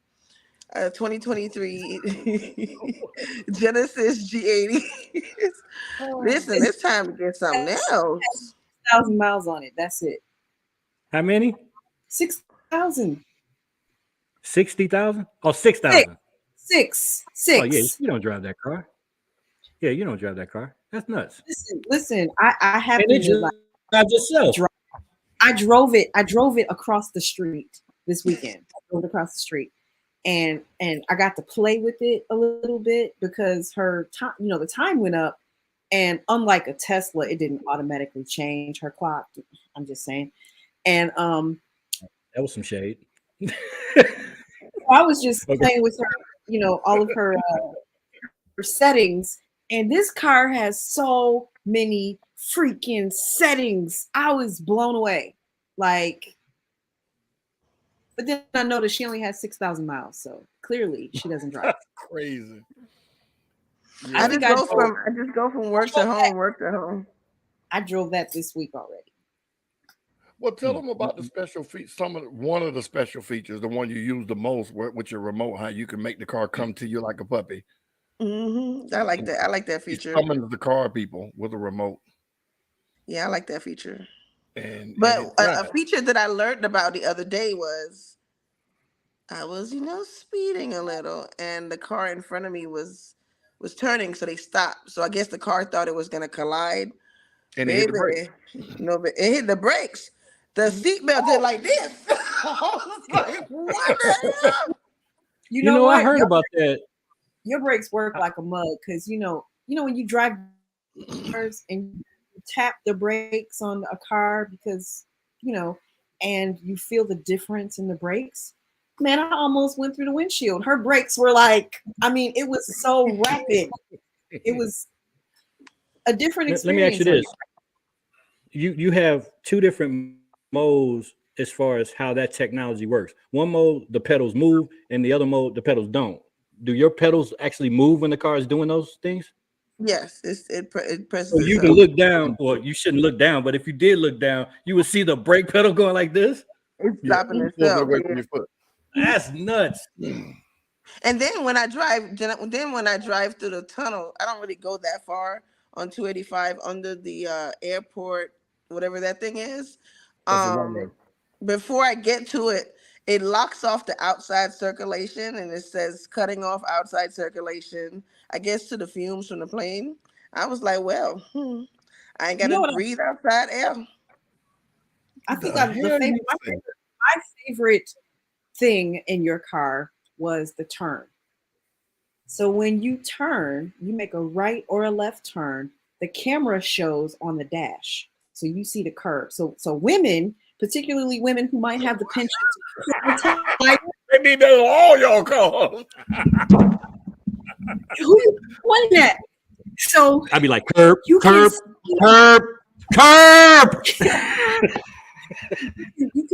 2023 Genesis G80. Listen, it's time to get something else. 6,000 miles on it. That's it. How many? 6,000. 60,000? Oh, 6,000. Six. Oh yeah, you don't drive that car. Yeah, you don't drive that car. That's nuts. Listen. I have and to drive yourself. I drove it across the street this weekend. I drove it across the street. And I got to play with it a little bit because her time, the time went up, and unlike a Tesla, it didn't automatically change her clock. I'm just saying. And that was some shade. I was just playing with her, all of her settings. And this car has so many freaking settings. I was blown away. But then I noticed she only has 6,000 miles, so clearly she doesn't drive. Crazy. Yeah. I just go from work to home. I drove that this week already. Well, tell them about the special features. One of the special features, the one you use the most with your remote, how you can make the car come to you like a puppy. Mm-hmm. I like that. I like that feature. Coming to the car, people, with a remote. Yeah, I like that feature. But a feature that I learned about the other day was I was, speeding a little, and the car in front of me was turning, so they stopped. So I guess the car thought it was going to collide. And it hit the brakes. No, but it hit the brakes. The seatbelt did like this. I was like, what the hell? You know what? I heard about that. Your brakes work like a mug because when you drive cars and you tap the brakes on a car because and you feel the difference in the brakes. Man, I almost went through the windshield. Her brakes were it was so rapid. It was a different experience. Let me ask you this. You have 2 different modes as far as how that technology works. One mode, the pedals move, and the other mode, the pedals don't. Do your pedals actually move when the car is doing those things? Yes, it presses. So you can look down, or you shouldn't look down, but if you did look down, you would see the brake pedal going like this. It's stopping itself. That's nuts. And then when I drive through the tunnel, I don't really go that far on 285 under the airport, whatever that thing is. Before I get to it, it locks off the outside circulation, and it says cutting off outside circulation, I guess, to the fumes from the plane. I was like, well, I ain't got to breathe outside air. I think my favorite thing in your car was the turn. So when you turn, you make a right or a left turn, the camera shows on the dash. So you see the curve. So women, particularly women who might have the penchant they need that on all y'all cars. Who you pointing at? So I'd be like, curb. You can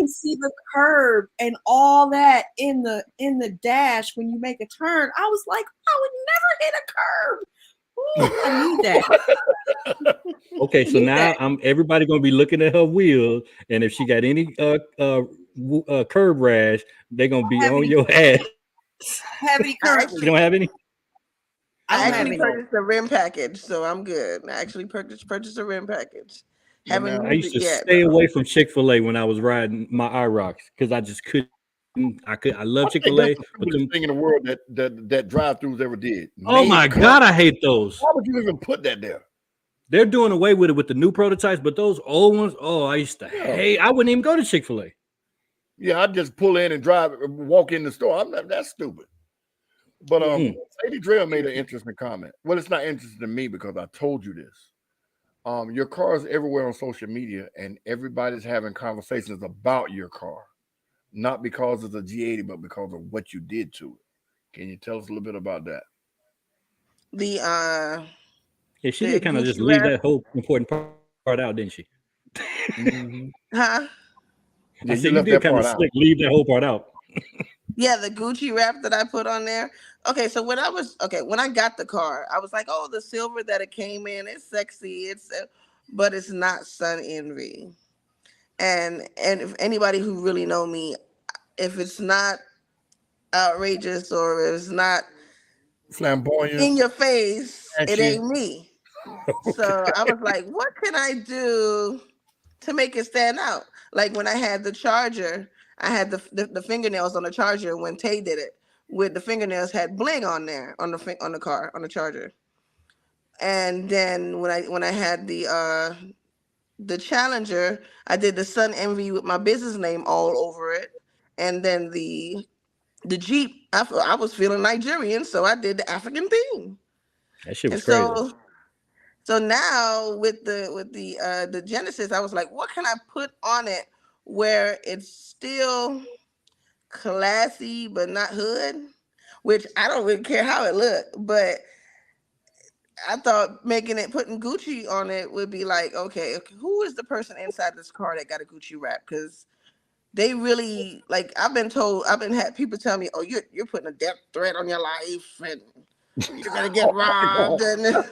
see the curb and all that in the dash when you make a turn. I was like, I would never hit a curb. Ooh, I need that. Okay, so now everybody gonna be looking at her wheels, and if she got any curb rash, they're gonna be on your ass. Have any curb? You don't have any? I actually purchased a rim package, so I'm good. I actually purchased a rim package. I used to stay away from Chick-fil-A when I was riding my IROCs because I just couldn't. I love Chick-fil-A, but the thing in the world that drive-thrus ever did. Oh my God, I hate those. Why would you even put that there? They're doing away with it with the new prototypes, but those old ones, I used to hate. I wouldn't even go to Chick-fil-A. Yeah, I'd just pull in and walk in the store. That's stupid. But Lady Drill made an interesting comment. Well, it's not interesting to me because I told you this. Your car is everywhere on social media, and everybody's having conversations about your car, not because of the G80, but because of what you did to it. Can you tell us a little bit about that? Yeah, she did kind of just leave that whole important part out, didn't she? Huh? I said you did kind of slick leave that whole part out. Yeah, the Gucci wrap that I put on there. Okay, so when I got the car, I was like, oh, the silver that it came in, it's sexy, but it's not Sun Envy. And if anybody who really know me, if it's not outrageous or if it's not flamboyant in your face, it ain't me. Okay. So I was like, what can I do to make it stand out? Like when I had the charger, I had the fingernails on the charger when Tay did it. With the fingernails had bling on there on the car on the charger. And then when I had the Challenger, I did the Sun Envy with my business name all over it. And then the Jeep, I was feeling Nigerian, so I did the African theme. That shit was crazy. So now with the Genesis, I was like, what can I put on it where it's still classy but not hood? Which I don't really care how it looked, but I thought putting Gucci on it would be like, okay, who is the person inside this car that got a Gucci wrap? Because they really, like, I've been had people tell me, oh, you're putting a death threat on your life and you're gonna get robbed and they're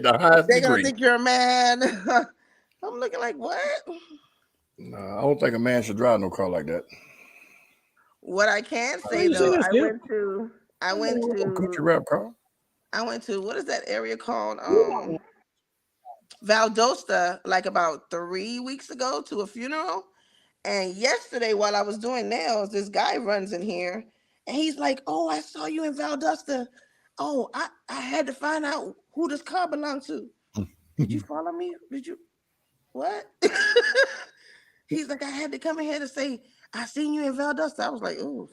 gonna think you're a man. I'm looking like, what? No, I don't think a man should drive no car like that. What I can say though, I went to Gucci wrap car. I went to, what is that area called? Valdosta, like about 3 weeks ago to a funeral. And yesterday while I was doing nails, this guy runs in here and he's like, oh, I saw you in Valdosta. Oh, I had to find out who this car belonged to. Did you follow me? Did you? What? He's like, I had to come in here to say, I seen you in Valdosta. I was like, oh,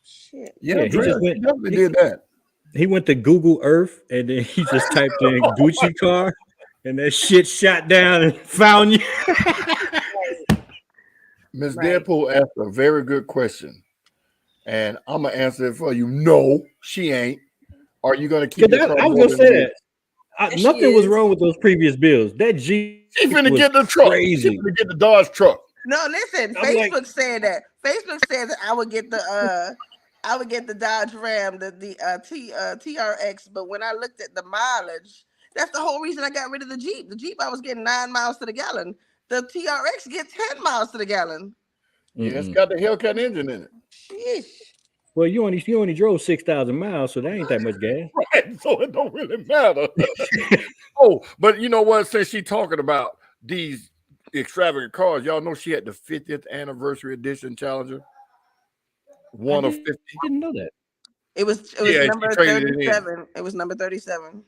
shit. Yeah, he definitely did that. He went to Google Earth and then he just typed in Gucci car and that shit shot down and found you. Ms. Deadpool asked a very good question. And I'm going to answer it for you. No, she ain't. Are you going to keep that? I was going to say that. Nothing was wrong with those previous bills. That Jeep She finna get the truck. Crazy. She finna get the Dodge truck. No, listen. Facebook said that. Facebook said that I would get the Dodge Ram, the TRX. But when I looked at the mileage, that's the whole reason I got rid of the Jeep. The Jeep, I was getting 9 miles to the gallon. The TRX gets 10 miles to the gallon. Yeah, it's got the Hellcat engine in it. Sheesh. Well, you only drove 6,000 miles, so that ain't that much gas. Right, so it don't really matter. Oh, but you know what? Since she talking about these extravagant cars, y'all know she had the 50th anniversary edition Challenger. One of 50. Didn't know that. It was Yeah, she number traded it in. 37. It was number 37.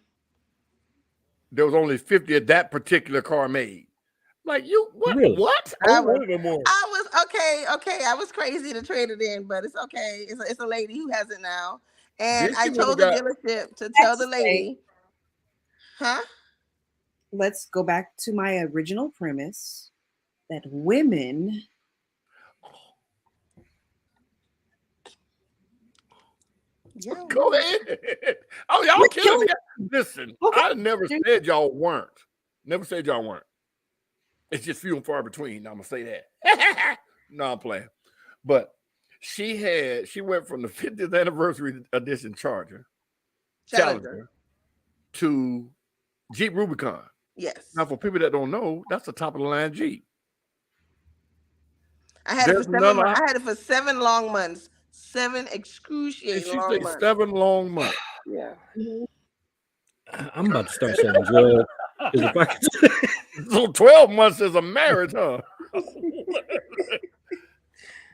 There was only 50 of that particular car made. Like you, what? Really? What? I I was- wanted no more. I was okay. I was crazy to trade it in, but it's okay. It's a lady who has it now, and Then I she would've told the got- dealership to tell the lady, huh? Let's go back to my original premise that women Yeah. Go ahead. Oh, y'all killing me. Listen, I never said y'all weren't. Never said y'all weren't. It's just few and far between. I'm gonna say that. No, I'm playing. But she went from the 50th anniversary edition Challenger to Jeep Rubicon. Yes. Now, for people that don't know, that's the top of the line Jeep. I had it for There's 7 none months. of- I had it for 7 long months. 7 And excruciating she long said months. 7 long months. Yeah. I'm about to start selling drugs. 'Cause if I can- So 12 months is a marriage, huh?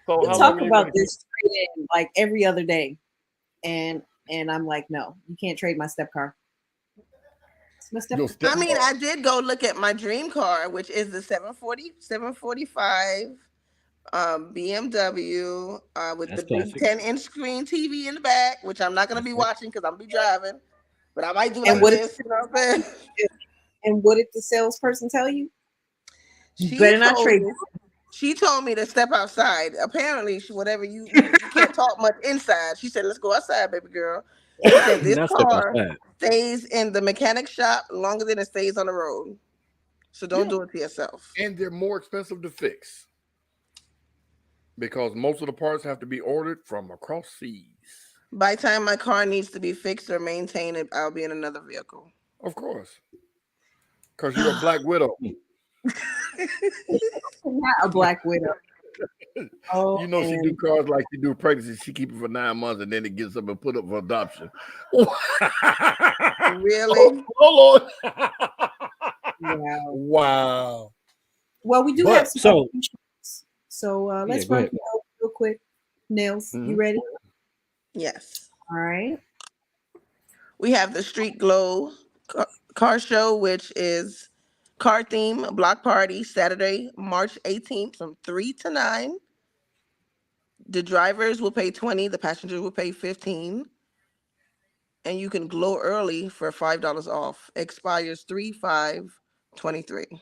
So we how talk long you about gonna this trade-in like every other day, and I'm like, no, you can't trade my step car. It's my step. I mean, I did go look at my dream car, which is the 745 BMW with That's the big classic. 10-inch screen TV in the back, which I'm not going to be watching because I'm going to be driving. But I might do And like what this, you know what I'm saying? And what did the salesperson tell you? You She better not told trade. me- She told me to step outside. Apparently, whatever you can't talk much inside. She said, "Let's go outside, baby girl." She said, "This Not step car outside. stays in the mechanic shop longer than it stays on the road. So don't do it to yourself." And they're more expensive to fix because most of the parts have to be ordered from across seas. By the time my car needs to be fixed or maintained, I'll be in another vehicle. Of course, because you're a Black Widow. Not a Black Widow. Oh, You know she and- do cars like she do pregnancy. She keep it for 9 months and then it gets up and put up for adoption. Really? Oh Lord! Wow. Wow. Well, we do But- have some so- options. So let's go run ahead. through those real quick. Nils, you Mhm. ready? Yes. All right. We have the Street Glow car show, which is car theme block party Saturday, March 18th from 3 to 9. The drivers will pay 20, the passengers will pay 15. And you can glow early for $5 off. Expires 3/5/23.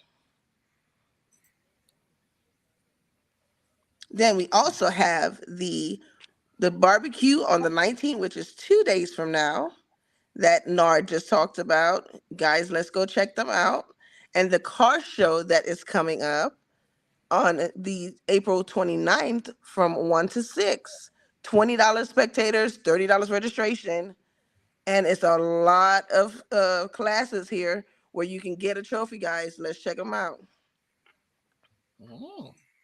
Then we also have the barbecue on the 19th, which is 2 days from now, that Nard just talked about. Guys, let's go check them out. And the car show that is coming up on the April 29th from 1 to 6. $20 spectators, $30 registration. And it's a lot of classes here where you can get a trophy, guys. Let's check them out.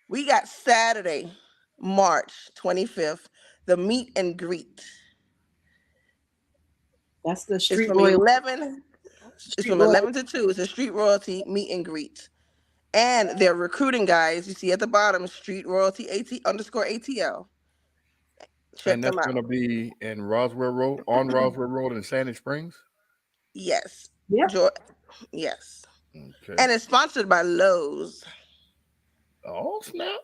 We got Saturday, March 25th, the meet and greet. That's the It's street from royal. 11. It's from 11 to 2. It's a street royalty meet and greet. And they're recruiting guys. You see at the bottom, street royalty _ATL. Check And that's them out. going to be in Roswell Road, on Roswell Road in Sandy Springs. Yes. Yep. Yes. Okay. And it's sponsored by Lowe's. Oh, snap.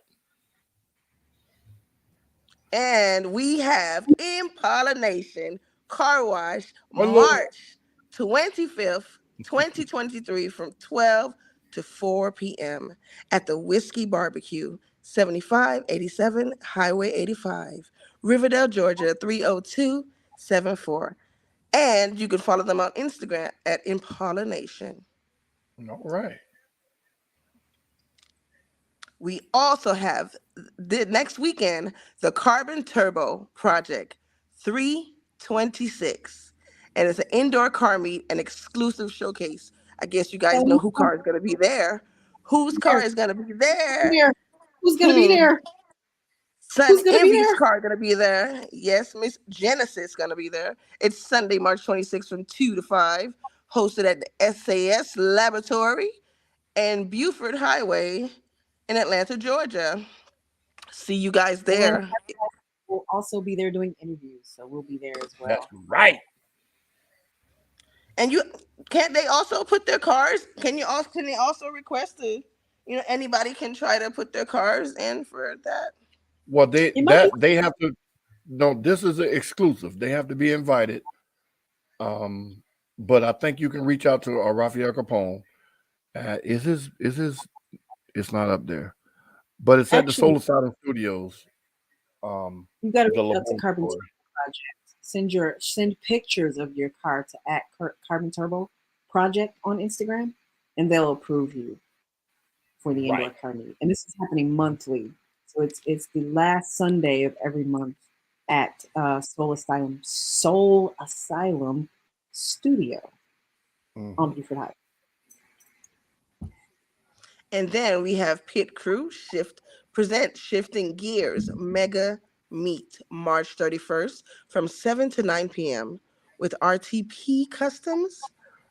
And we have Impala Nation Car Wash Hello. March 25th, 2023 from 12 to 4 p.m. at the Whiskey Barbecue, 7587 Highway 85, Riverdale, Georgia, 30274. And you can follow them on Instagram at Impala Nation. All right. We also have next weekend the Carbon Turbo Project 326. And it's an indoor car meet, an exclusive showcase. I guess you guys know who car is going to be there. Whose car is going to be there? Who's going to be there? Son Who's gonna be Envy's there? car going to be there. Yes, Miss Genesis going to be there. It's Sunday, March 26th from 2 to 5, hosted at the SAS Laboratory and Buford Highway in Atlanta, Georgia. See you guys there. will also be there doing interviews, so we'll be there as well. That's right. And can't they also put their cars? Can they also request to, anybody can try to put their cars in for that? Well, they have to. No, this is an exclusive. They have to be invited. But I think you can reach out to Rafael Capone. It's not up there, but it's at the Solar Silent Studios. You got to reach out to Carbon Turbo Project. Send pictures of your car to @Carbon Turbo Project on Instagram, and they'll approve you for the indoor car meet. And this is happening monthly, so it's the last Sunday of every month at Soul Asylum Studio on Buford High. And then we have Pit Crew present Shifting Gears Mega Meet March 31st from 7 to 9 p.m. with RTP Customs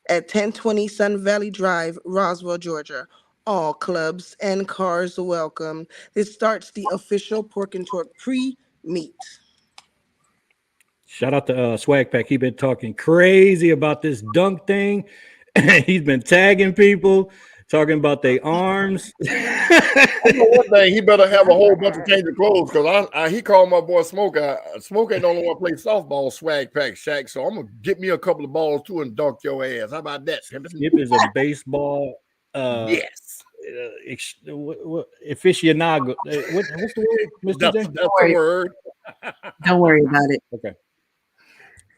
at 1020 Sun Valley Drive, Roswell, Georgia. All clubs and cars welcome. This starts the official Pork and Torque pre-meet. Shout out to Swag Pack. He's been talking crazy about this dunk thing. He's been tagging people, talking about their arms. I know one thing, he better have a whole bunch of change of clothes because he called my boy Smoke. Smoke ain't the only one play softball, Swag Pack Shaq. So I'm gonna get me a couple of balls too and dunk your ass. How about that? Skip is a baseball. Yes. Aficionado. What's the word, Mr. J? That's the word. Don't worry about it. Okay.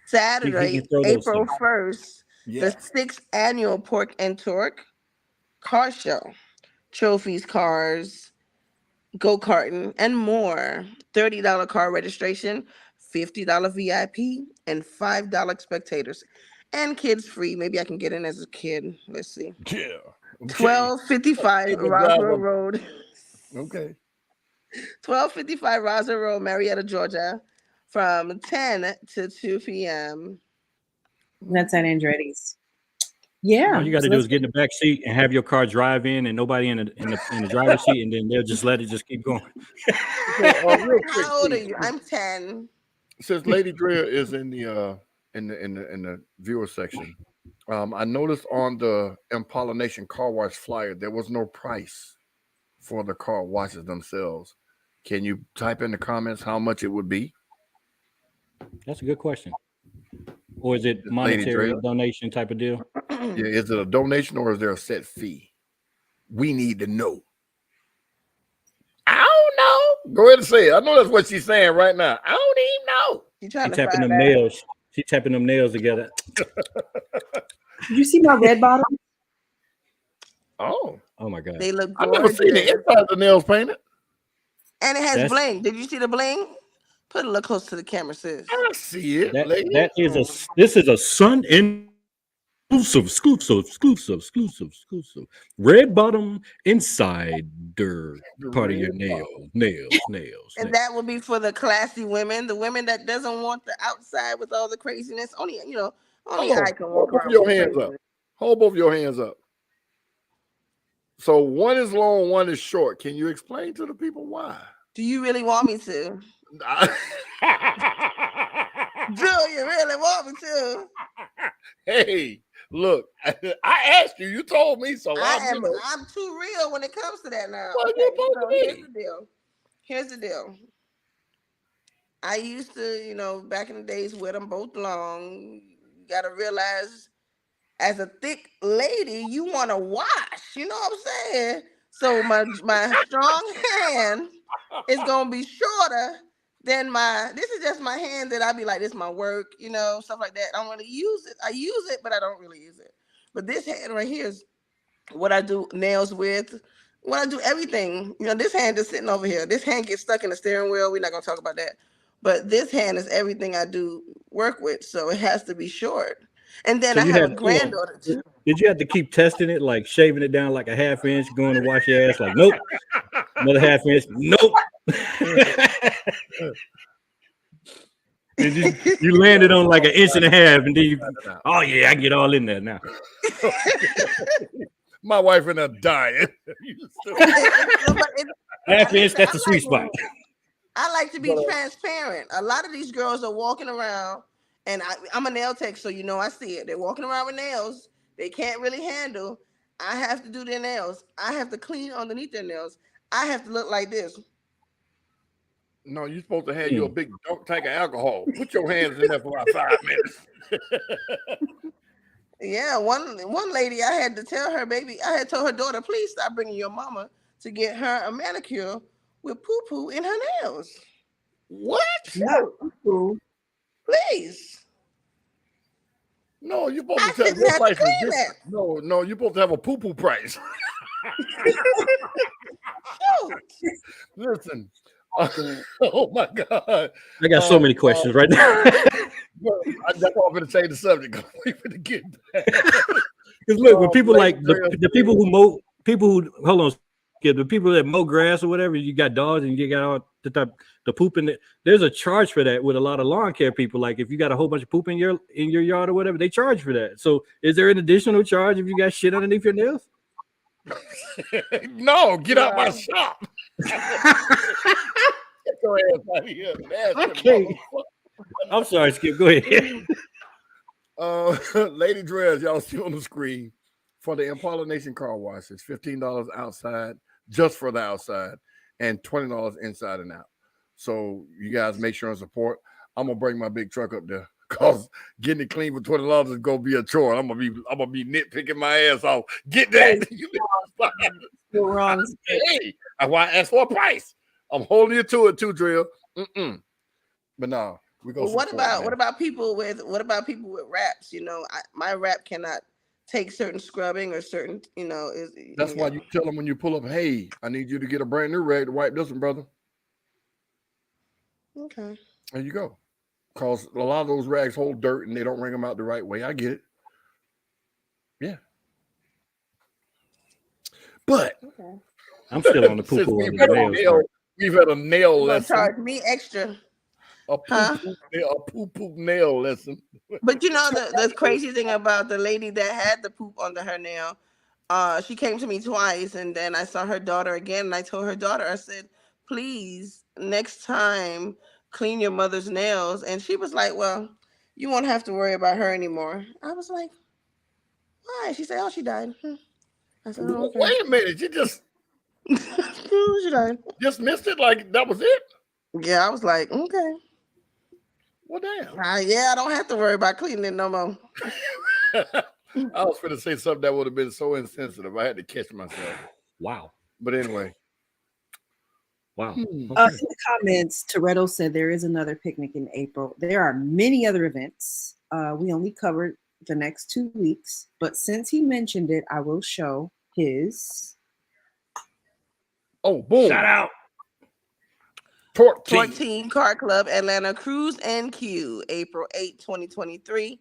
Saturday, April 1st, the 6th annual Pork and Torque car show. Trophies, cars, go-karting, and more. $30 car registration, $50 VIP, and $5 spectators. And kids free. Maybe I can get in as a kid. Let's see. Yeah. 1255 Roswell Road. Okay. 1255 Roswell Road, Marietta, Georgia, from 10 to 2 p.m. That's at Andretti's. Yeah. All you got to do is get in the back seat and have your car drive in, and nobody in the driver's seat, and then they'll just let it just keep going. How old are you? I'm 10. Since Lady Drea is in the viewer section, I noticed on the Impala Nation car wash flyer there was no price for the car washes themselves. Can you type in the comments how much it would be? That's a good question. Or is it monetary donation type of deal? Yeah, is it a donation or is there a set fee? We need to know. I don't know. Go ahead and say it. I know that's what she's saying right now. I don't even know. She's tapping them nails. She's tapping them nails together. Did you see my red bottom? Oh my God! They look I've gorgeous. never seen the inside of the nails painted. And it has bling. Did you see the bling? Put a little close to the camera, sis. I see it. This is a Sun exclusive red bottom insider part of your nails. And that will be for the classy women, the women that doesn't want the outside with all the craziness. Only I can walk around. Hold both your hands up. Hold both your hands up. So one is long, one is short. Can you explain to the people why? Do you really want me to? Do you really want me to? Hey, look, I asked you. You told me so. I'm too real when it comes to that now. Well, here's the deal. Here's the deal. I used to, back in the days, wear them both long. You got to realize, as a thick lady, you want to wash. You know what I'm saying? So my strong hand is gonna be shorter than this is just my hand that I be like, this is my work, stuff like that. I don't really use it. I use it, but I don't really use it. But this hand right here is what I do nails with, what I do everything. This hand is sitting over here. This hand gets stuck in the steering wheel. We're not gonna talk about that. But this hand is everything I do work with, so it has to be short. And then I have a granddaughter too. Did you have to keep testing it, like shaving it down like a half inch, going to wash your ass? Like, nope. Another half inch, nope. you landed on like an inch and a half, and then oh yeah, I get all in there now. My wife in a diet. Half inch, that's the sweet spot. I like to be transparent. A lot of these girls are walking around, and I'm a nail tech, so I see it. They're walking around with nails they can't really handle. I have to do their nails. I have to clean underneath their nails. I have to look like this. No, you're supposed to have you a big dunk tank of alcohol. Put your hands in there for about 5 minutes. Yeah, one lady, I had to tell her, baby, I had told her daughter, please stop bringing your mama to get her a manicure with poo-poo in her nails. What? No, please. No, you're supposed to tell your price is different. No, you're supposed to have a poo-poo price. Listen. Oh my God. I got so many questions right now. That's why I'm going to change the subject. Wait for the get back. Because look, when people like the people who mow, hold on, the people that mow grass or whatever, you got dogs and you got all the poop in it. There's a charge for that with a lot of lawn care people. Like if you got a whole bunch of poop in your yard or whatever, they charge for that. So is there an additional charge if you got shit underneath your nails? No, get out my shop. Go ahead, buddy. Okay. I'm sorry, Skip. Go ahead. Lady Dress, y'all see on the screen for the Impala Nation car wash. It's $15 outside, just for the outside, and $20 inside and out. So you guys make sure and support. I'm gonna bring my big truck up there because getting it clean for $20 is gonna be a chore. I'm gonna be nitpicking my ass off. Get that. You're wrong. Hey, I asked for a price. I'm holding you to it too, Drill. But no, we go. What about people with wraps? My wrap cannot take certain scrubbing or certain. That's why you tell them when you pull up, hey, I need you to get a brand new rag to wipe this one, brother. Okay. There you go. Because a lot of those rags hold dirt and they don't wring them out the right way. I get it. Yeah. But I'm still on the poo-poo. We've had a nail lesson. Charge me extra. A poo-poo nail lesson. But the crazy thing about the lady that had the poop under her nail, she came to me twice, and then I saw her daughter again, and I told her daughter, I said, please, next time, clean your mother's nails. And she was like, well, you won't have to worry about her anymore. I was like, why? She said, oh, she died. I said, oh, okay. Wait a minute, you just she died. Just missed it like that was it? Yeah, I was like, okay. Well, damn. Yeah, I don't have to worry about cleaning it no more. I was going to say something that would have been so insensitive. I had to catch myself. Wow. But anyway. Wow. In the comments, Toretto said there is another picnic in April. There are many other events. We only covered the next 2 weeks, but since he mentioned it, I will show his. Oh, boom. Shout out. 14 Car Club Atlanta Cruise and Q, April 8, 2023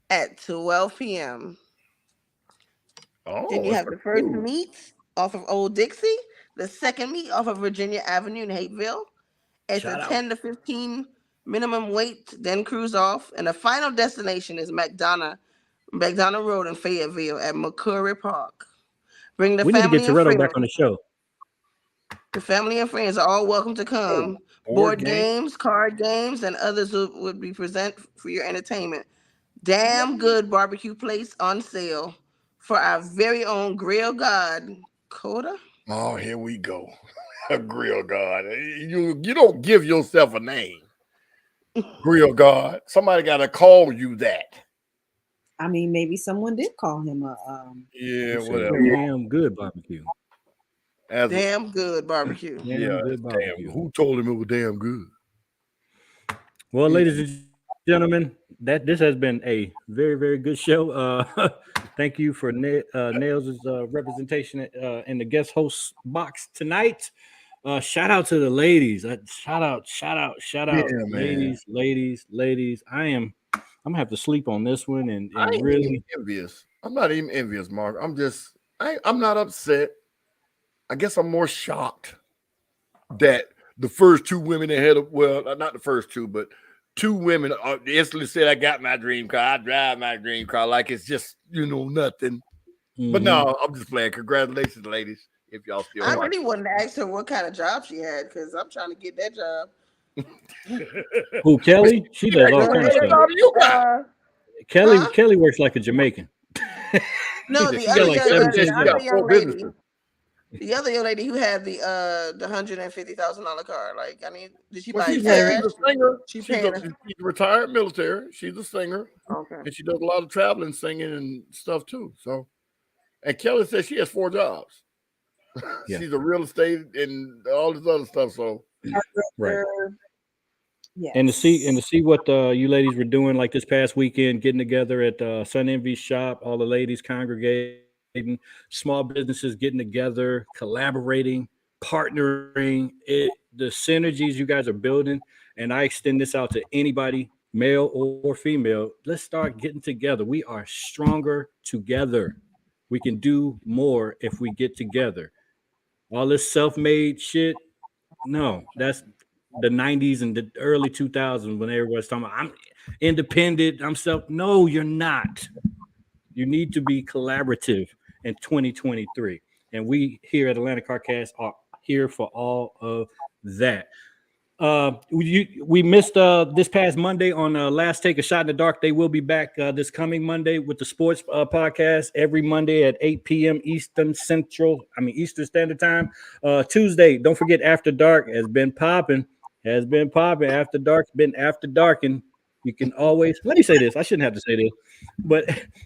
at 12 p.m. Then you have the first meet off of Old Dixie, the second meet off of Virginia Avenue in Hapeville. It's a 10 to 15 minimum wait, then cruise off. And the final destination is McDonough Road in Fayetteville at McCurry Park. Bring the family. We need to get Toretto back on the show. The family and friends are all welcome to come. Board games, card games, and others would be present for your entertainment. Damn good barbecue place on sale for our very own grill god, Coda. Oh, here we go. A grill god. You don't give yourself a name. Grill god. Somebody got to call you that. I mean, maybe someone did call him a. Yeah, whatever. Damn good barbecue. Damn good barbecue. Good barbecue. Damn. Who told him it was damn good? Well, ladies and gentlemen, this has been a very, very good show. Thank you for Nails' representation in the guest host box tonight. Shout out to the ladies. Shout out, ladies. I'm gonna have to sleep on this one and really envious. I'm not even envious, Mark. I'm not upset. I guess I'm more shocked that the first two women that had not the first two, but two women instantly said, I got my dream car. I drive my dream car. Like it's just, nothing. Mm-hmm. But no, I'm just playing. Congratulations, ladies. If y'all still I really wanted to ask her what kind of job she had because I'm trying to get that job. Who, Kelly? She does all kinds of stuff. You got Kelly works like a Jamaican. No, She the got other like young, 17 the other jobs. young lady, the other young lady who had the $150,000 car. Like, I mean, did she buy she's cash? a singer. She's She's a retired military. She's a singer. Okay. And she does a lot of traveling, singing, and stuff too. So, and Kelly says she has 4 jobs. Yeah. She's a real estate and all this other stuff. So, right. Yes. And to see what you ladies were doing like this past weekend, getting together at Sun Envy's shop, all the ladies congregating, small businesses getting together, collaborating, partnering, the synergies you guys are building. And I extend this out to anybody, male or female. Let's start getting together. We are stronger together. We can do more if we get together. All this self-made shit, no, that's the 90s and the early 2000s when everybody's talking about I'm independent, I'm self. No, you're not. You need to be collaborative in 2023. And we here at Atlanta CarCast are here for all of that. We missed this past Monday on Last Take a Shot in the Dark. They will be back this coming Monday with the sports podcast every Monday at 8 p.m. Eastern Standard Time. Tuesday, don't forget After Dark has been popping. After Dark's been after dark, and you can always, let me say this, I shouldn't have to say this, but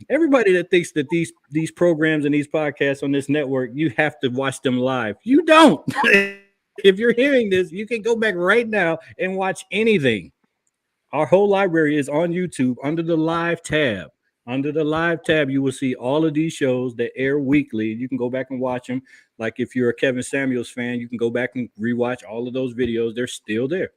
everybody that thinks that these programs and these podcasts on this network, you have to watch them live. You don't. If you're hearing this, you can go back right now and watch anything. Our whole library is on YouTube under the live tab. Under the live tab, you will see all of these shows that air weekly. You can go back and watch them. Like if you're a Kevin Samuels fan, you can go back and rewatch all of those videos. They're still there.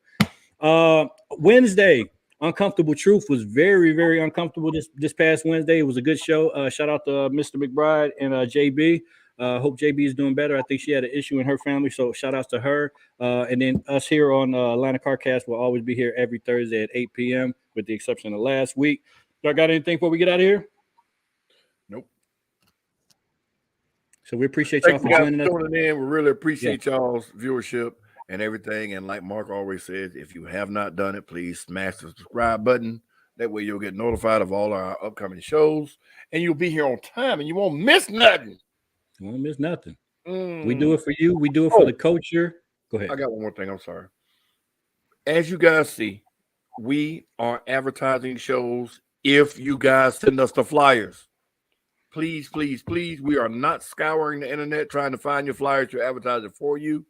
Wednesday, Uncomfortable Truth was very, very uncomfortable this past Wednesday. It was a good show. Shout out to Mr. McBride and JB. Hope JB is doing better. I think she had an issue in her family, so shout outs to her. And then us here on Atlanta CarCast will always be here every Thursday at 8 p.m. with the exception of last week. Y'all got anything before we get out of here? Nope. So we appreciate y'all for joining us. We really appreciate y'all's viewership and everything. And like Mark always says, if you have not done it, please smash the subscribe button. That way you'll get notified of all our upcoming shows, and you'll be here on time, and you won't miss nothing. You won't miss nothing. We do it for you. We do it for the culture. Go ahead. I got one more thing. I'm sorry. As you guys see, we are advertising shows. If you guys send us the flyers, please, please, please. We are not scouring the internet trying to find your flyers to advertise it for you.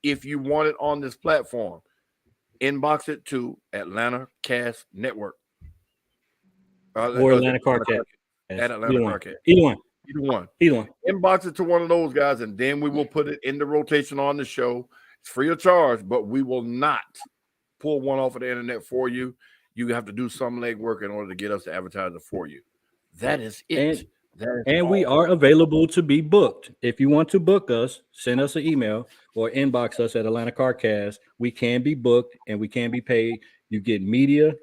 If you want it on this platform, inbox it to Atlanta Cast Network. Or Atlanta CarCast. At Atlanta CarCast. Either one. Inbox it to one of those guys, and then we will put it in the rotation on the show. It's free of charge, but we will not pull one off of the internet for you. You have to do some legwork in order to get us to advertise it for you. That is it. And we are available to be booked. If you want to book us, send us an email or inbox us at Atlanta CarCast. We can be booked and we can be paid. You get media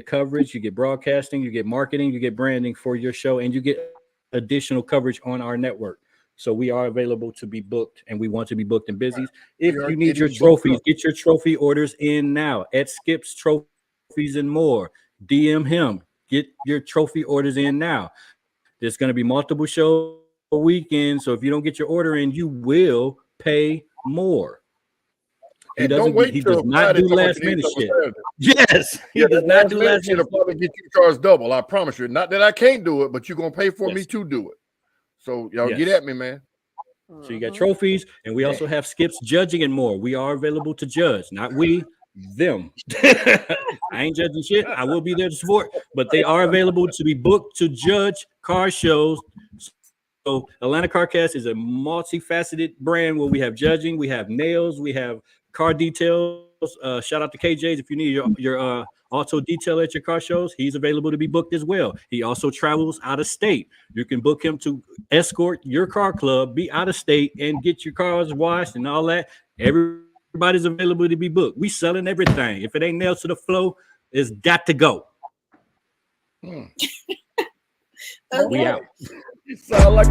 coverage, you get broadcasting, you get marketing, you get branding for your show, and you get additional coverage on our network. So we are available to be booked, and we want to be booked and busy. If you need your trophies, get your trophy orders in now at Skip's Trophies and More. DM him. Get your trophy orders in now. There's going to be multiple show weekends, so if you don't get your order in, you will pay more. He does not do last minute shit. Yes, he does not do last minute. It'll probably get you charged double. I promise you. Not that I can't do it, but you're gonna pay for me to do it. So y'all get at me, man. So you got trophies, and we also have Skip's Judging and More. We are available to judge, not we, them. I ain't judging shit. I will be there to support, but they are available to be booked to judge car shows. So Atlanta CarCast is a multifaceted brand where we have judging, we have nails, we have car details. Shout out to KJ's if you need your auto detail at your car shows. He's available to be booked as well. He also travels out of state. You can book him to escort your car club, be out of state, and get your cars washed and all that. Everybody's available to be booked. We selling everything. If it ain't nailed to the flow, it's got to go. Okay. We out. You sound like